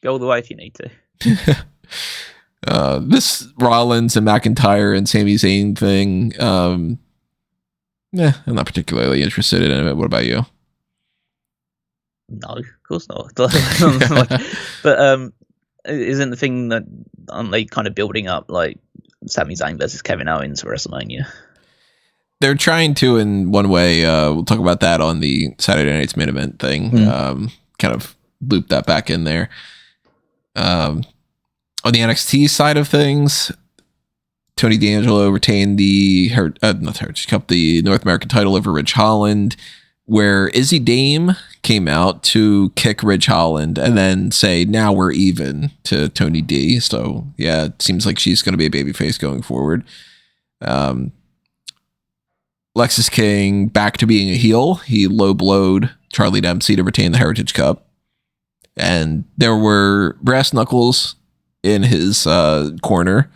all the way if you need to. This Rollins and McIntyre and Sami Zayn thing, I'm not particularly interested in it. What about you? No, of course not. But isn't the thing that aren't they kind of building up like Sami Zayn versus Kevin Owens for WrestleMania? They're trying to, in one way. We'll talk about that on the Saturday Night's Main Event thing. Kind of loop that back in there. On the NXT side of things, Tony D'Angelo retained the North American title over Ridge Holland, where Izzy Dame came out to kick Ridge Holland and then say, now we're even, to Tony D. So, yeah, it seems like she's going to be a babyface going forward. Lexis King back to being a heel. He low-blowed Charlie Dempsey to retain the Heritage Cup. And there were brass knuckles in his corner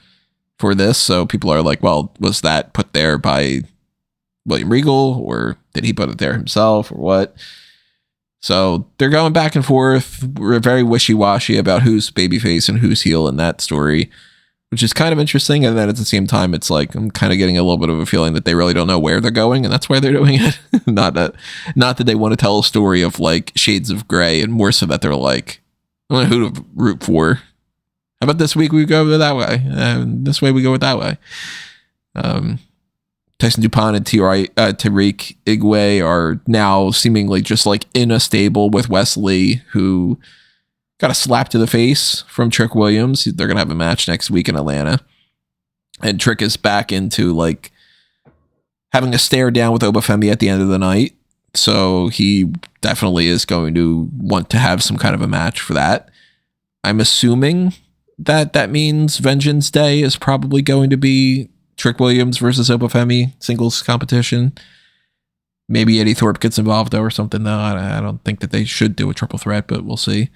for this. So people are like, well, was that put there by William Regal, or did he put it there himself, or what? So they're going back and forth. We're very wishy-washy about who's babyface and who's heel in that story, which is kind of interesting. And then at the same time, it's like, I'm kind of getting a little bit of a feeling that they really don't know where they're going, and that's why they're doing it. Not that they want to tell a story of like Shades of Grey, and more so that they're like, I don't know who to root for. How about this week we go that way? This way we go it that way. Tyson DuPont and Tariq Igwe are now seemingly just like in a stable with Wesley, who got a slap to the face from Trick Williams. They're going to have a match next week in Atlanta. And Trick is back into like having a stare down with Obafemi at the end of the night. So he definitely is going to want to have some kind of a match for that. I'm assuming that means Vengeance Day is probably going to be Trick Williams versus Obafemi singles competition. Maybe Eddie Thorpe gets involved though, or something. Though I don't think that they should do a triple threat, but we'll see.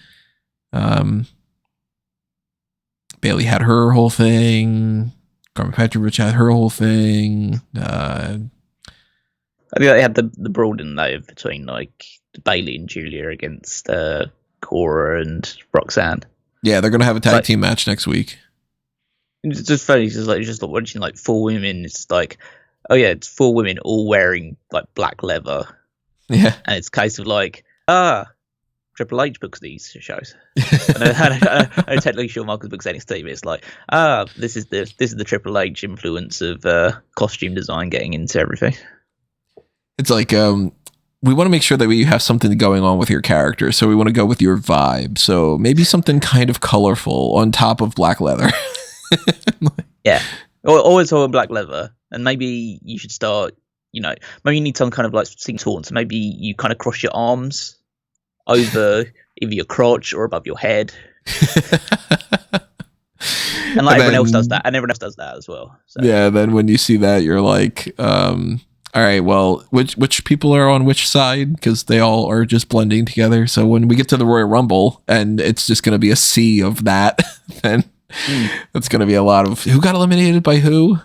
Bayley had her whole thing. Carmen Petrovich had her whole thing. I think they had the brawl, didn't they, between like Bayley and Julia against Cora and Roxanne. Yeah, they're gonna have a tag team match next week. It's just funny, it's just like watching like four women. It's like, oh yeah, it's four women all wearing like black leather. Yeah, and it's a case of like, Triple H books these shows. I know technically Shawn Michaels books NXT, but it's like, this is the Triple H influence of costume design getting into everything. It's like, we want to make sure that you have something going on with your character, so we want to go with your vibe. So maybe something kind of colorful on top of black leather. Yeah, always all black leather, and maybe you should start. Maybe you need some kind of like sing taunt. So maybe you kind of cross your arms over either your crotch or above your head. And like everyone else does that, and everyone else does that as well. So. Yeah, then when you see that, you're like, all right, well, which people are on which side? Because they all are just blending together. So when we get to the Royal Rumble and it's just going to be a sea of that, then it's going to be a lot of who got eliminated by who,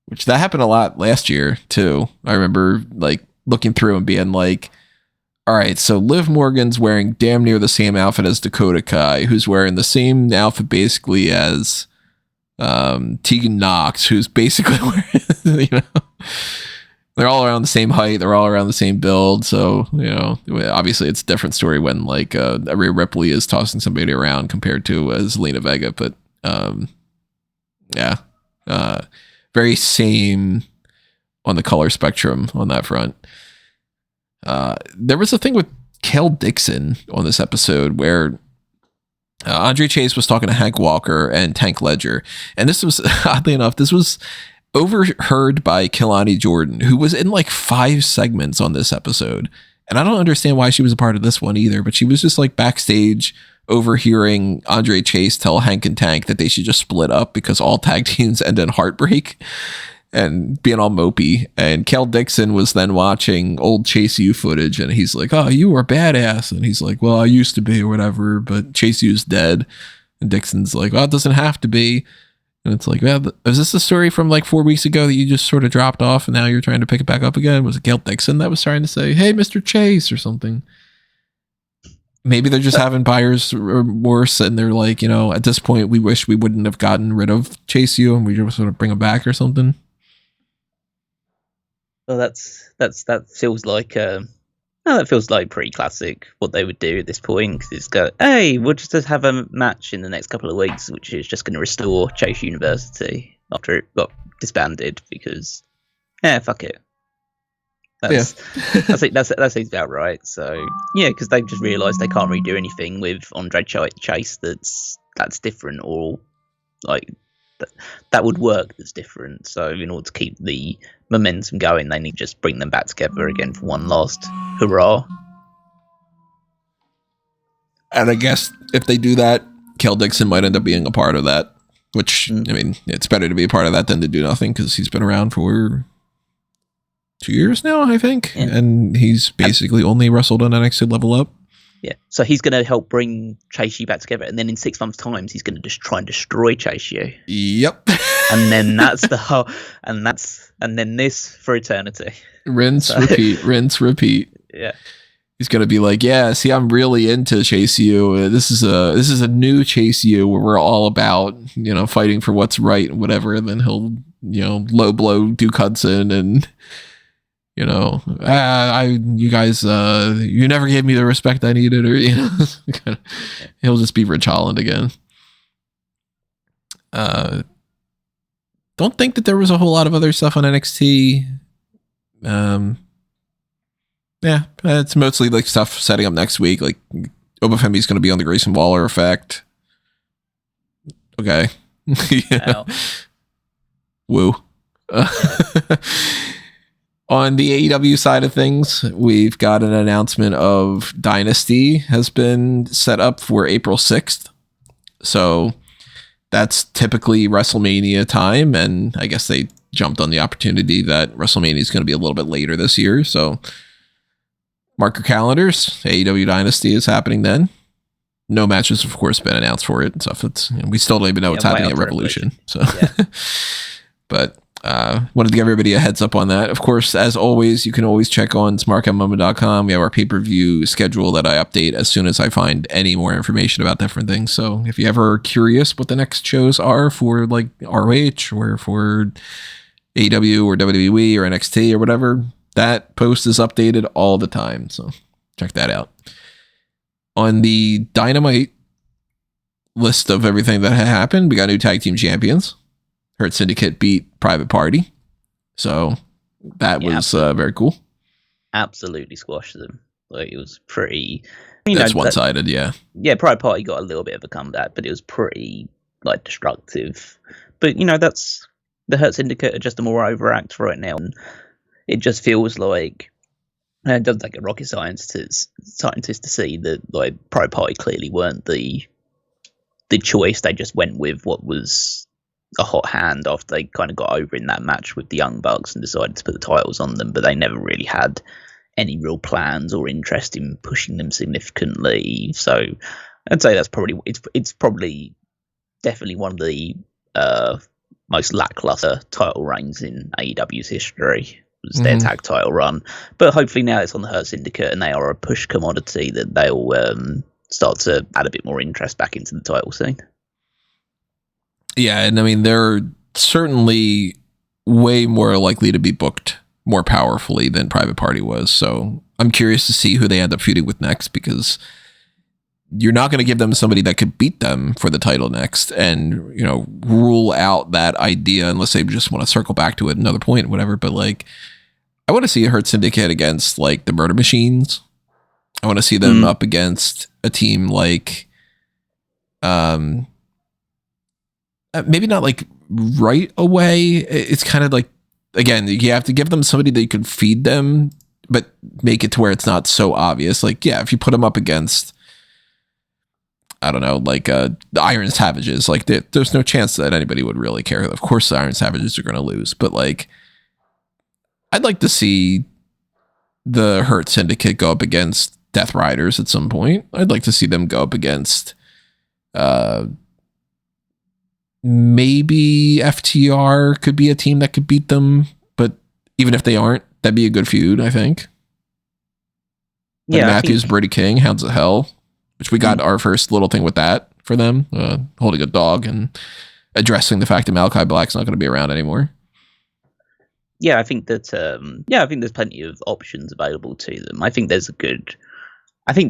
which that happened a lot last year too. I remember like looking through and being like, all right, so Liv Morgan's wearing damn near the same outfit as Dakota Kai, who's wearing the same outfit basically as Tegan Knox, who's basically wearing, they're all around the same height, they're all around the same build. So, obviously it's a different story when like Rhea Ripley is tossing somebody around compared to Zelina Vega. But very same on the color spectrum on that front. There was a thing with Kel Dixon on this episode where Andre Chase was talking to Hank Walker and Tank Ledger. And this was, oddly enough, this was overheard by Kelani Jordan, who was in like 5 segments on this episode. And I don't understand why she was a part of this one either, but she was just like backstage overhearing Andre Chase tell Hank and Tank that they should just split up because all tag teams end in heartbreak and being all mopey. And Kel Dixon was then watching old Chase U footage and he's like, oh, you were badass. And he's like, well, I used to be or whatever, but Chase U's dead. And Dixon's like, well, it doesn't have to be. And it's like, well, is this a story from like 4 weeks ago that you just sort of dropped off and now you're trying to pick it back up again? Was it Kel Dixon that was trying to say, hey, Mr. Chase or something? Maybe they're just having buyer's remorse and they're like, you know, at this point, we wish we wouldn't have gotten rid of Chase U and we just sort of bring him back or something. Well, that feels like that feels like pretty classic what they would do at this point. Cause it's go, hey, we'll just have a match in the next couple of weeks, which is just going to restore Chase University after it got disbanded because, fuck it. I think that seems about right. So yeah, because they've just realised they can't really do anything with Andre Chase that's different or like that would work that's different. So in order to keep the momentum going, they need to just bring them back together again for one last hurrah. And I guess if they do that, Kel Dixon might end up being a part of that, which, I mean, it's better to be a part of that than to do nothing because he's been around for 2 years now, I think. Yeah. And he's basically only wrestled on NXT Level Up. Yeah, so he's going to help bring Chase U back together, and then in 6 months' time, he's going to just try and destroy Chase U. Yep. And then that's the whole, and then this for eternity. Rinse, repeat. Yeah. He's going to be like, yeah, see, I'm really into Chase U. This is a new Chase U where we're all about, you know, fighting for what's right and whatever. And then he'll, you know, low blow Duke Hudson and, you know, you guys, you never gave me the respect I needed, or, you know, he'll just be Rich Holland again. Don't think that there was a whole lot of other stuff on NXT. Yeah, it's mostly like stuff setting up next week. Like Obafemi's going to be on the Grayson Waller effect. Okay. Yeah. Woo. On the AEW side of things, we've got an announcement of Dynasty has been set up for April 6th. So that's typically WrestleMania time. And I guess they jumped on the opportunity that WrestleMania is going to be a little bit later this year. So mark your calendars. AEW Dynasty is happening then. No matches, of course, been announced for it and stuff. It's, you know, we still don't even know what's happening at Revolution. So, yeah. But wanted to give everybody a heads up on that. Of course, as always, you can always check on smarkmoma.com. We have our pay-per-view schedule that I update as soon as I find any more information about different things. So if you ever are curious what the next shows are for like ROH or for AEW or WWE or NXT or whatever, that post is updated all the time. So check that out. On the Dynamite list of everything that had happened, we got new tag team champions. Hurt Syndicate beat Private Party. So that was very cool. Absolutely squashed them. Like, it was pretty... That's one-sided, yeah. Yeah, Private Party got a little bit of a comeback, but it was pretty, like, destructive. But, you know, that's... The Hurt Syndicate are just a more overact right now. And it just feels like... And it doesn't take a rocket scientist to see that, like, Private Party clearly weren't the choice. They just went with what was a hot hand after they kind of got over in that match with the Young Bucks and decided to put the titles on them, but they never really had any real plans or interest in pushing them significantly. So I'd say that's probably it's probably definitely one of the most lackluster title reigns in AEW's history. Was their tag title run, but hopefully now it's on the Hurt Syndicate and they are a push commodity that they'll start to add a bit more interest back into the title scene. Yeah, and I mean, they're certainly way more likely to be booked more powerfully than Private Party was. So I'm curious to see who they end up feuding with next, because you're not going to give them somebody that could beat them for the title next and, rule out that idea unless they just want to circle back to it another point, whatever. But like, I want to see a Hurt Syndicate against like the Murder Machines. I want to see them up against a team like, maybe not like right away. It's kind of like, again, you have to give them somebody that you can feed them, but make it to where it's not so obvious. Like, yeah, if you put them up against, I don't know, like the Iron Savages, like there's no chance that anybody would really care. Of course, the Iron Savages are going to lose, but like, I'd like to see the Hurt Syndicate go up against Death Riders at some point. I'd like to see them go up against maybe FTR could be a team that could beat them, but even if they aren't, that'd be a good feud, I think. Like Matthews, Brady King, Hounds of Hell, which we got our first little thing with that for them, holding a dog and addressing the fact that Malachi Black's not going to be around anymore. Yeah, I think that. I think there's plenty of options available to them. I think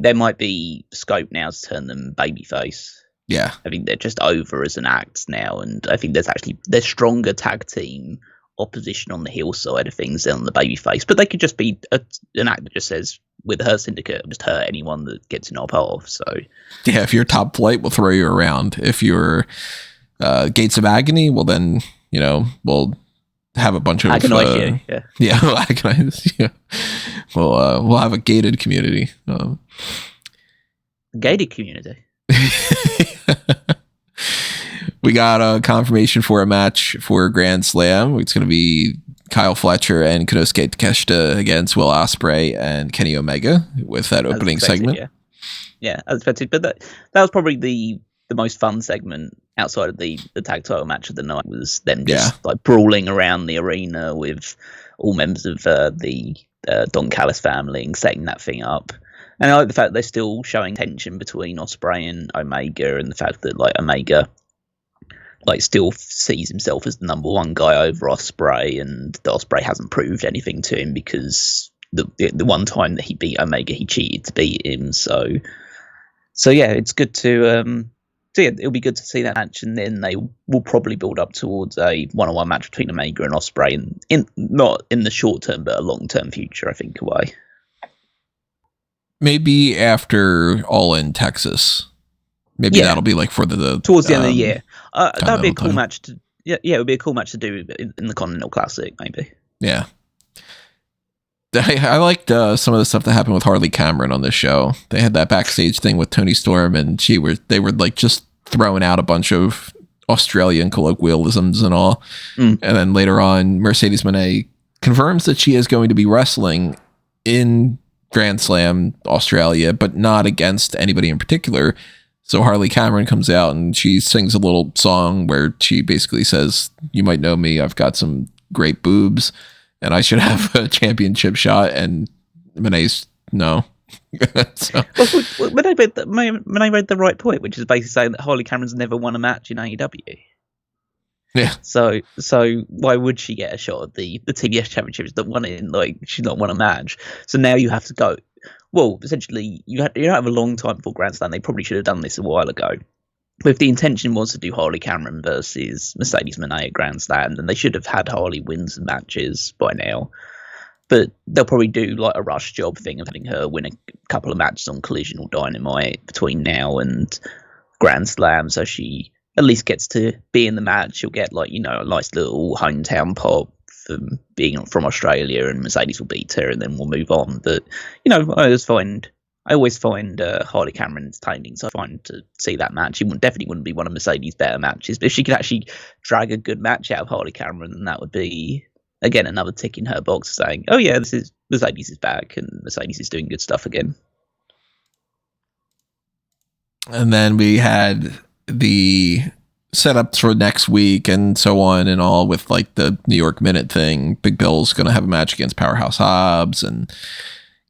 there might be scope now to turn them babyface. Yeah, I think they're just over as an act now, and I think there's stronger tag team opposition on the heel side of things than on the babyface. But they could just be an act that just says, with her syndicate, just hurt anyone that gets in our path. So yeah, if you're Top Flight, we'll throw you around. If you're Gates of Agony, well then we'll have a bunch of agonize you. Yeah, we'll agonize you. We'll have a gated community. Gated community. We got a confirmation for a match for Grand Slam. It's going to be Kyle Fletcher and Konosuke Takeshita against Will Ospreay and Kenny Omega with that opening segment. Yeah, as expected. But that was probably the most fun segment outside of the tag title match of the night, was them just like brawling around the arena with all members of the Don Callis family and setting that thing up. And I like the fact they're still showing tension between Ospreay and Omega, and the fact that like Omega like still sees himself as the number one guy over Ospreay, and the Ospreay hasn't proved anything to him because the one time that he beat Omega, he cheated to beat him. So yeah, it's good to it'll be good to see that match, and then they will probably build up towards a one-on-one match between Omega and Ospreay, and not in the short term, but a long-term future, I think, away. Maybe after All In Texas. Maybe that'll be like for the towards the end of the year. That'd be a cool match to. Yeah, it would be a cool match to do in the Continental Classic, maybe. Yeah. I liked some of the stuff that happened with Harley Cameron on this show. They had that backstage thing with Toni Storm, and they were like just throwing out a bunch of Australian colloquialisms and all. And then later on, Mercedes Moné confirms that she is going to be wrestling in Grand Slam Australia, but not against anybody in particular. So Harley Cameron comes out and she sings a little song where she basically says, "You might know me, I've got some great boobs and I should have a championship shot." And Moné's no. So. When I read the right point, which is basically saying that Harley Cameron's never won a match in AEW. Yeah. So why would she get a shot at the TBS championships that won it? Like, she's not won a match. So now you have to go. Well, essentially, you don't have a long time before Grand Slam. They probably should have done this a while ago. But if the intention was to do Harley Cameron versus Mercedes Moné at Grand Slam, then they should have had Harley win some matches by now. But they'll probably do like a rush job thing of having her win a couple of matches on Collision or Dynamite between now and Grand Slam, so she at least gets to be in the match. She'll get like, a nice little hometown pop from being from Australia, and Mercedes will beat her, and then we'll move on. But I always find Harley Cameron entertaining, so I find to see that match. It definitely wouldn't be one of Mercedes' better matches, but if she could actually drag a good match out of Harley Cameron, then that would be, again, another tick in her box saying, oh yeah, Mercedes is back and Mercedes is doing good stuff again. And then we had the setups for next week and so on and all with like the New York Minute thing. Big Bill's going to have a match against Powerhouse Hobbs and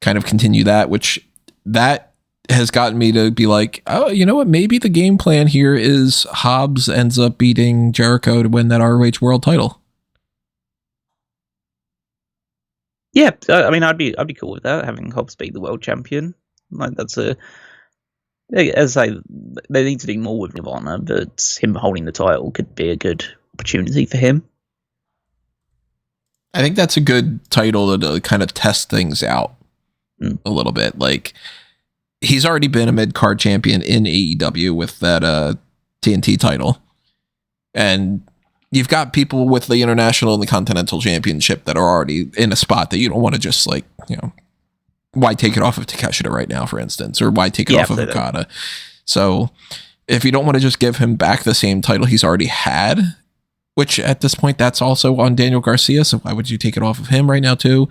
kind of continue that, which that has gotten me to be like, oh, you know what? Maybe the game plan here is Hobbs ends up beating Jericho to win that ROH World title. Yeah, I mean, I'd be cool with that, having Hobbs beat the world champion. Like, that's a As I say, they need to do more with Ring of Honor, but him holding the title could be a good opportunity for him. I think that's a good title to kind of test things out a little bit. Like, he's already been a mid-card champion in AEW with that TNT title. And you've got people with the International and the Continental Championship that are already in a spot that you don't want to just, like, you know, why take it off of Takeshita right now, for instance, or why take it off of Okada? So if you don't want to just give him back the same title he's already had, which at this point, that's also on Daniel Garcia, so why would you take it off of him right now too?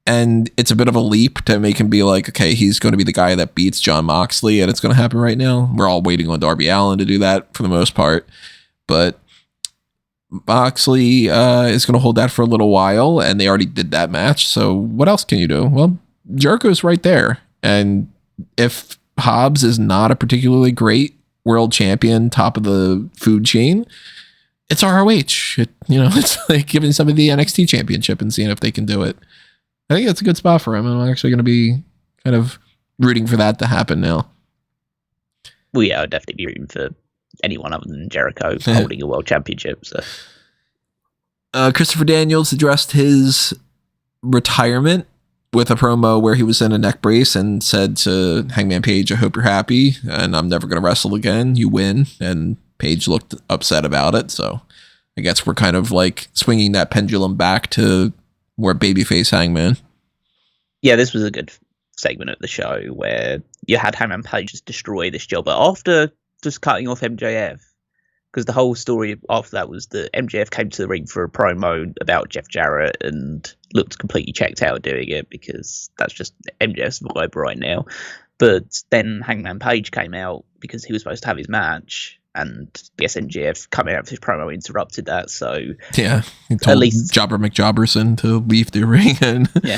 And it's a bit of a leap to make him be like, okay, he's going to be the guy that beats Jon Moxley, and it's going to happen right now. We're all waiting on Darby Allin to do that for the most part. But Moxley is going to hold that for a little while, and they already did that match. So what else can you do? Well, Jericho's right there. And if Hobbs is not a particularly great world champion, top of the food chain, it's ROH. It's like giving somebody the NXT championship and seeing if they can do it. I think that's a good spot for him. I'm actually going to be kind of rooting for that to happen now. Well, yeah, I'd definitely be rooting for anyone other than Jericho holding a world championship. So, Christopher Daniels addressed his retirement with a promo where he was in a neck brace and said to Hangman Page, I hope you're happy, and I'm never going to wrestle again. You win. And Page looked upset about it. So I guess we're kind of like swinging that pendulum back to more babyface Hangman. Yeah, this was a good segment of the show where you had Hangman Page just destroy this jobber after just cutting off MJF. Because the whole story after that was that MJF came to the ring for a promo about Jeff Jarrett and looked completely checked out doing it because that's just MJF's vibe right now. But then Hangman Page came out because he was supposed to have his match, and I guess MJF coming out with his promo interrupted that. So yeah, he told at least Jobber McJobberson to leave the ring, and yeah,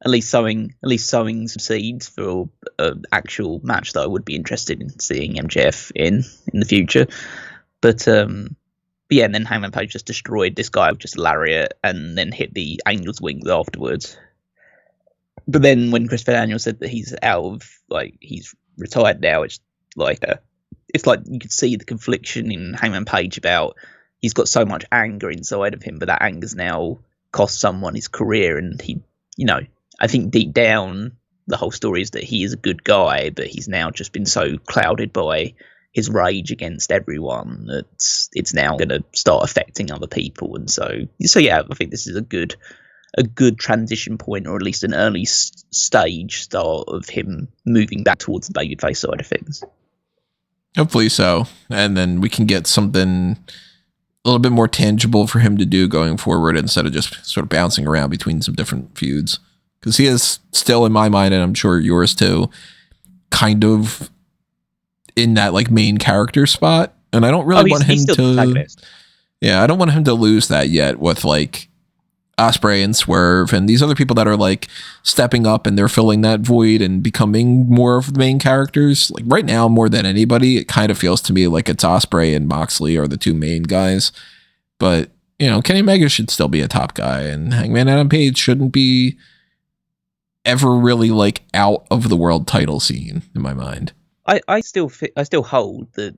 at least sowing some seeds for an actual match that I would be interested in seeing MJF in the future. But yeah, and then Hangman Page just destroyed this guy with just a lariat and then hit the Angel's Wings afterwards. But then when Christopher Daniels said that he's he's retired now, it's like you could see the confliction in Hangman Page about he's got so much anger inside of him, but that anger's now cost someone his career. And he, I think deep down, the whole story is that he is a good guy, but he's now just been so clouded by his rage against everyone that it's now going to start affecting other people. And so yeah, I think this is a good transition point, or at least an early stage start of him moving back towards the babyface side of things. Hopefully so. And then we can get something a little bit more tangible for him to do going forward instead of just sort of bouncing around between some different feuds. Because he is still, in my mind, and I'm sure yours too, kind of in that like main character spot. And I don't really want him to... Yeah, I don't want him to lose that yet with like Ospreay and Swerve and these other people that are like stepping up and they're filling that void and becoming more of the main characters. Like right now, more than anybody, it kind of feels to me like it's Ospreay and Moxley are the two main guys. But, Kenny Omega should still be a top guy, and Hangman Adam Page shouldn't be ever really like out of the world title scene in my mind. I still hold that,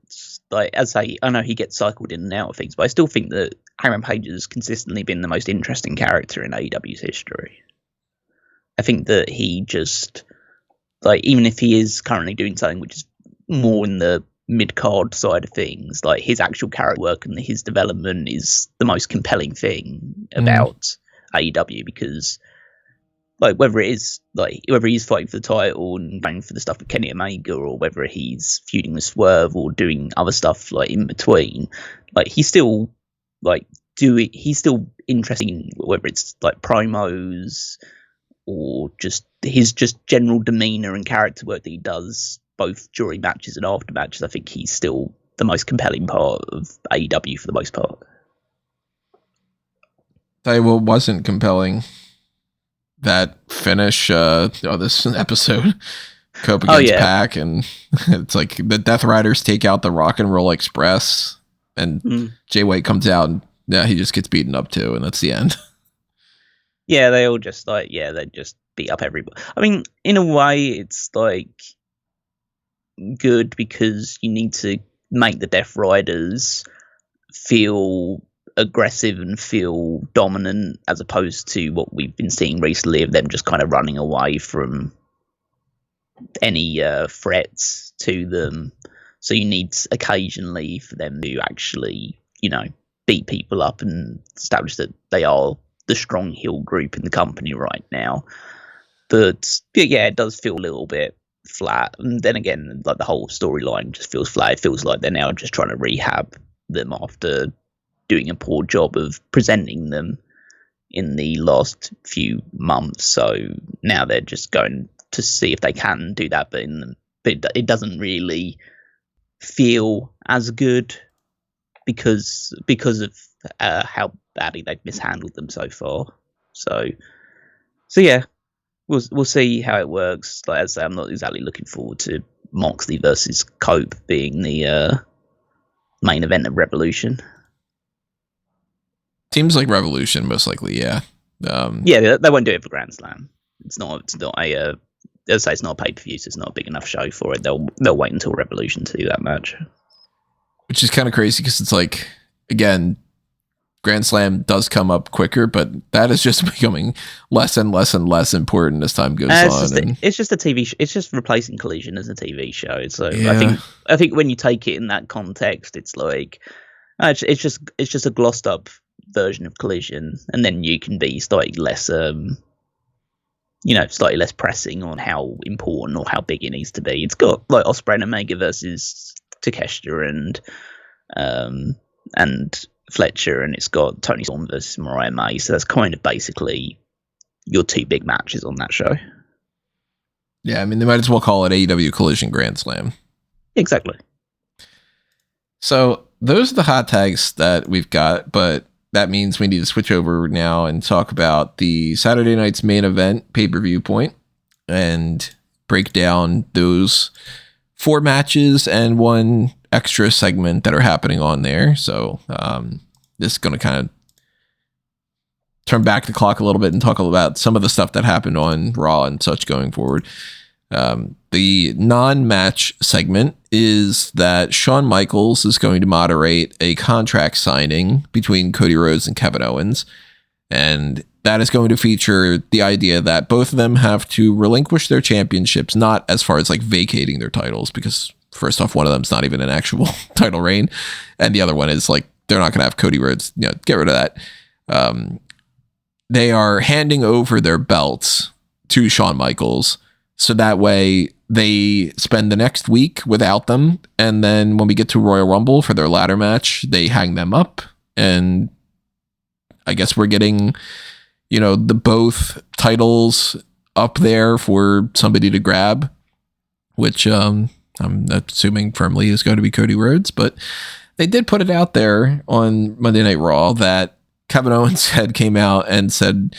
like, as I know he gets cycled in and out of things, but I still think that Hangman Page has consistently been the most interesting character in AEW's history. I think that he just, like, even if he is currently doing something which is more in the mid-card side of things, like, his actual character work and his development is the most compelling thing about AEW, because, like, whether he's fighting for the title and going for the stuff with Kenny Omega, or whether he's feuding with Swerve or doing other stuff like in between, like, he's still interesting, whether it's like promos or just his general demeanor and character work that he does both during matches and after matches. I think he's still the most compelling part of AEW for the most part. Tell you what wasn't compelling. That finish this episode, Cope against Pac, and it's like the Death Riders take out the Rock and Roll Express, and Jay White comes out and he just gets beaten up too, and that's the end. Yeah, they all just they just beat up everybody. I mean, in a way, it's like good because you need to make the Death Riders feel aggressive and feel dominant, as opposed to what we've been seeing recently of them just kind of running away from any threats to them. So you need occasionally for them to actually, beat people up and establish that they are the strong heel group in the company right now. But yeah, it does feel a little bit flat. And then again, like the whole storyline just feels flat. It feels like they're now just trying to rehab them after doing a poor job of presenting them in the last few months. So now they're just going to see if they can do that, but it doesn't really feel as good because of how badly they've mishandled them so far. So yeah, we'll see how it works. Like I say, I'm not exactly looking forward to Moxley versus Cope being the main event of Revolution. Seems like Revolution, most likely, yeah. Yeah, they won't do it for Grand Slam. It's not a. As I say, it's not a pay-per-view, so it's not a big enough show for it. They'll wait until Revolution to do that match. Which is kind of crazy because it's like, again, Grand Slam does come up quicker, but that is just becoming less and less and less important as time goes on. It's just a TV. It's just replacing Collision as a TV show. So yeah. I think when you take it in that context, it's like it's just a glossed up version of Collision, and then you can be slightly less slightly less pressing on how important or how big it needs to be. It's got like Ospreay and Omega versus Takeshita and Fletcher, and it's got Tony Storm versus Mariah May. So that's kind of basically your two big matches on that show. Yeah, I mean, they might as well call it AEW Collision Grand Slam. Exactly. So those are the hot tags that we've got, but that means we need to switch over now and talk about the Saturday night's main event pay-per-view point and break down those 4 matches and 1 extra segment that are happening on there. So this is going to kind of turn back the clock a little bit and talk about some of the stuff that happened on Raw and such going forward. The non-match segment is that Shawn Michaels is going to moderate a contract signing between Cody Rhodes and Kevin Owens. And that is going to feature the idea that both of them have to relinquish their championships, not as far as like vacating their titles, because first off, one of them's not even an actual title reign. And the other one is like, they're not going to have Cody Rhodes, get rid of that. They are handing over their belts to Shawn Michaels. So that way they spend the next week without them. And then when we get to Royal Rumble for their ladder match, they hang them up. And I guess we're getting, the both titles up there for somebody to grab, which I'm assuming firmly is going to be Cody Rhodes. But they did put it out there on Monday Night Raw that Kevin Owens came out and said,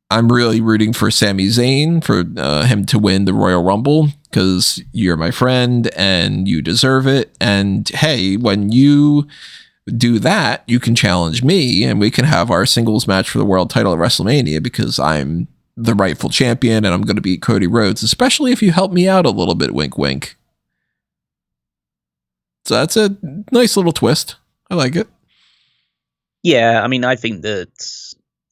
I'm really rooting for Sami Zayn, for him to win the Royal Rumble, because you're my friend and you deserve it. And hey, when you do that, you can challenge me and we can have our singles match for the world title at WrestleMania, because I'm the rightful champion and I'm going to beat Cody Rhodes, especially if you help me out a little bit, wink, wink. So that's a nice little twist. I like it. Yeah, I mean, I think that,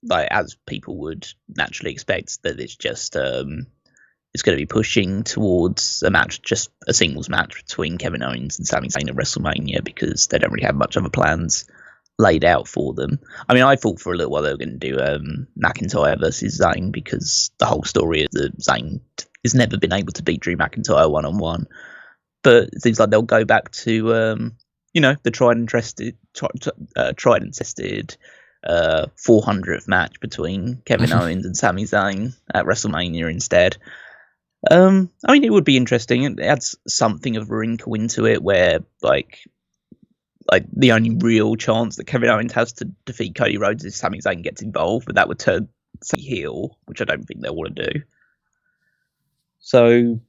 like, as people would naturally expect, that it's just it's going to be pushing towards just a singles match between Kevin Owens and Sami Zayn at WrestleMania, because they don't really have much other plans laid out for them. I mean, I thought for a little while they were going to do McIntyre versus Zayn, because the whole story is that Zayn has never been able to beat Drew McIntyre one-on-one. But it seems like they'll go back to the tried and tested 400th match between Kevin Owens and Sami Zayn at WrestleMania instead. I mean, it would be interesting. It adds something of a wrinkle into it, where like the only real chance that Kevin Owens has to defeat Cody Rhodes is Sami Zayn gets involved, but that would turn Sami heel, which I don't think they'll want to do. So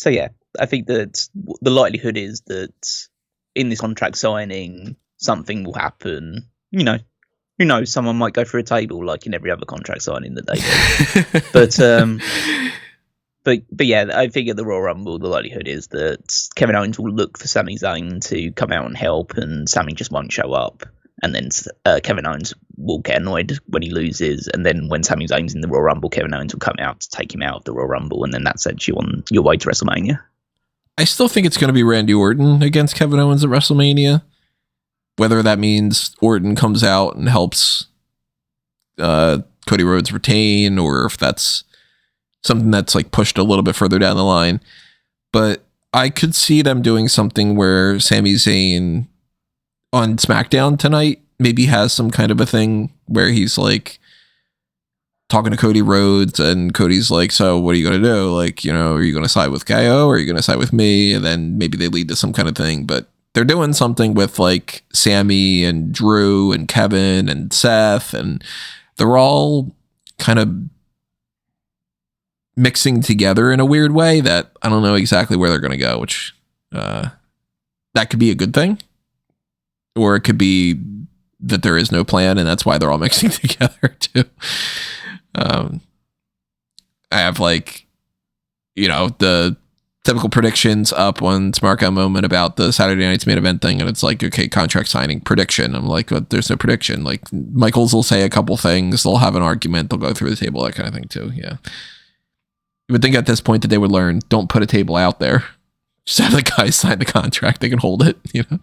yeah, I think that the likelihood is that in this contract signing, something will happen. Who knows? Someone might go through a table, like in every other contract signing that they do. But yeah, I think at the Royal Rumble, the likelihood is that Kevin Owens will look for Sami Zayn to come out and help, and Sami just won't show up. And then Kevin Owens will get annoyed when he loses, and then when Sami Zayn's in the Royal Rumble, Kevin Owens will come out to take him out of the Royal Rumble, and then that sets you on your way to WrestleMania. I still think it's going to be Randy Orton against Kevin Owens at WrestleMania. Whether that means Orton comes out and helps Cody Rhodes retain, or if that's something that's like pushed a little bit further down the line. But I could see them doing something where Sami Zayn on SmackDown tonight maybe has some kind of a thing where he's like talking to Cody Rhodes, and Cody's like, so what are you going to do? Like, you know, are you going to side with KO, or are you going to side with me? And then maybe they lead to some kind of thing, but they're doing something with like Sammy and Drew and Kevin and Seth, and they're all kind of mixing together in a weird way that I don't know exactly where they're going to go, which that could be a good thing. Or it could be that there is no plan, and that's why they're all mixing together too. I have like, you know, the typical predictions up on Smark moment about the Saturday night's main event thing, and it's like, okay, contract signing prediction. I'm like, well, there's no prediction. Like Michaels will say a couple things, they'll have an argument, they'll go through the table, that kind of thing too. Yeah. You would think at this point that they would learn, don't put a table out there. Just have the guys sign the contract, they can hold it, you know.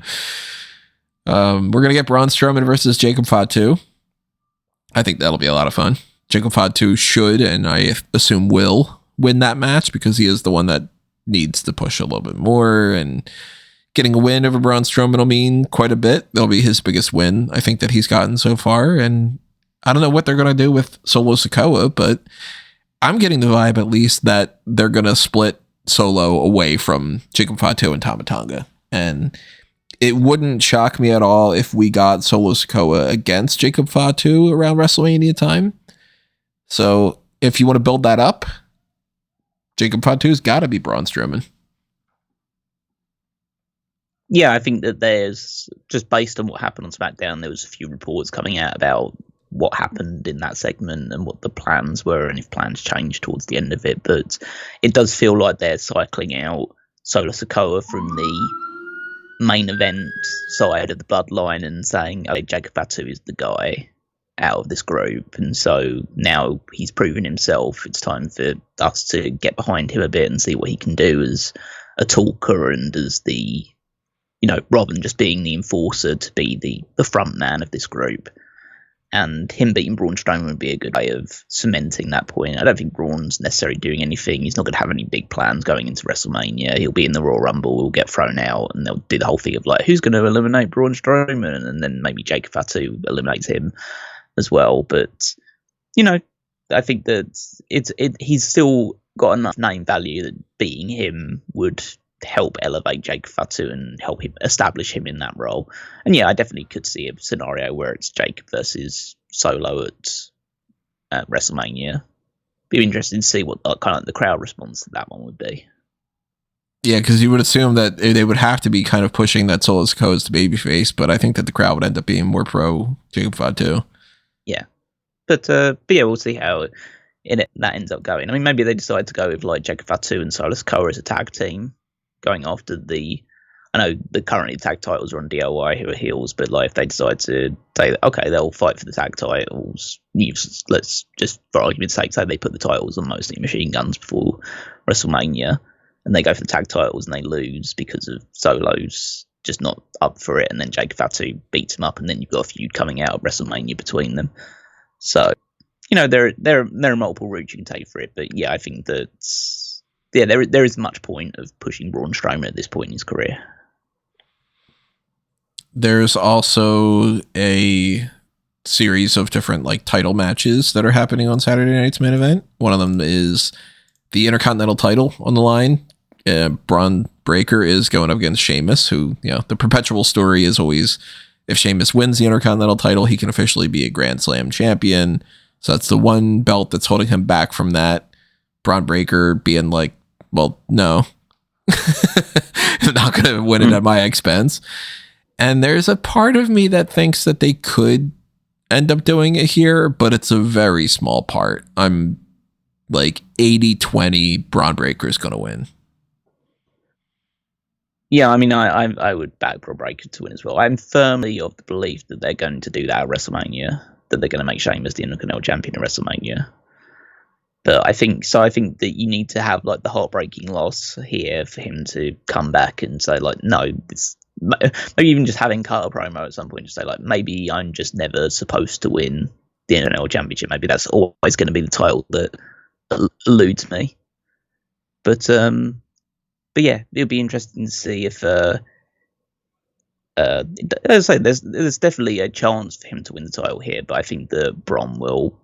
We're going to get Braun Strowman versus Jacob Fatu. I think that'll be a lot of fun. Jacob Fatu should, and I assume will, win that match because he is the one that needs to push a little bit more, and getting a win over Braun Strowman will mean quite a bit. That'll be his biggest win, I think, that he's gotten so far, and I don't know what they're going to do with Solo Sikoa, but I'm getting the vibe at least that they're going to split Solo away from Jacob Fatu and Tama Tonga, and it wouldn't shock me at all if we got Solo Sikoa against Jacob Fatu around WrestleMania time. So if you want to build that up, Jacob Fatu's got to be Braun Strowman. Yeah, I think that there's, just based on what happened on SmackDown, there was a few reports coming out about what happened in that segment and what the plans were, and if plans changed towards the end of it. But it does feel like they're cycling out Solo Sikoa from the main event side of the bloodline and saying, oh, Jacob Fatu is the guy out of this group, and so now he's proven himself. It's time for us to get behind him a bit and see what he can do as a talker and as the, you know, rather than just being the enforcer, to be the front man of this group. And him beating Braun Strowman would be a good way of cementing that point. I don't think Braun's necessarily doing anything. He's not going to have any big plans going into WrestleMania. He'll be in the Royal Rumble, will get thrown out, and they'll do the whole thing of like, who's going to eliminate Braun Strowman? And then maybe Jacob Fatu eliminates him as well. But, you know, I think that he's still got enough name value that beating him would help elevate Jacob Fatu and help him establish him in that role. And yeah, I definitely could see a scenario where it's Jacob versus Solo at WrestleMania. Be interested to see what kind of the crowd response to that one would be. Yeah, because you would assume that they would have to be kind of pushing that Solo Sikoa as the babyface, but I think that the crowd would end up being more pro Jacob Fatu. Yeah, but yeah, we'll see how that ends up going. I mean, maybe they decide to go with like Jacob Fatu and Solo Sikoa as a tag team, going after I know the currently tag titles are on DIY, who are heels, but like if they decide to say, okay, they'll fight for the tag titles, let's just, for argument's sake, say they put the titles on mostly Machine Guns before WrestleMania, and they go for the tag titles and they lose because of Solo's just not up for it, and then Jacob Fatu beats him up, and then you've got a feud coming out of WrestleMania between them. So, you know, there are multiple routes you can take for it, but yeah, I think that there is much point of pushing Braun Strowman at this point in his career. There's also a series of different like title matches that are happening on Saturday night's main event. One of them is the Intercontinental title on the line. Braun Breaker is going up against Sheamus, who, you know, the perpetual story is always if Sheamus wins the Intercontinental title, he can officially be a Grand Slam champion. So that's the one belt that's holding him back from that. Braun Breaker being like, well, no, I'm not going to win it at my expense. And there's a part of me that thinks that they could end up doing it here, but it's a very small part. I'm like 80-20 Braun Breaker is going to win. Yeah, I mean, I would back Braun Breaker to win as well. I'm firmly of the belief that they're going to do that at WrestleMania, that they're going to make Sheamus the Intercontinental Champion at WrestleMania. But I think that you need to have like the heartbreaking loss here for him to come back and say like, no, maybe even just having Carter promo at some point to say like, maybe I'm just never supposed to win the Intercontinental Championship. Maybe that's always going to be the title that eludes me. But yeah, it'll be interesting to see if as I say, there's definitely a chance for him to win the title here, but I think that Braun will.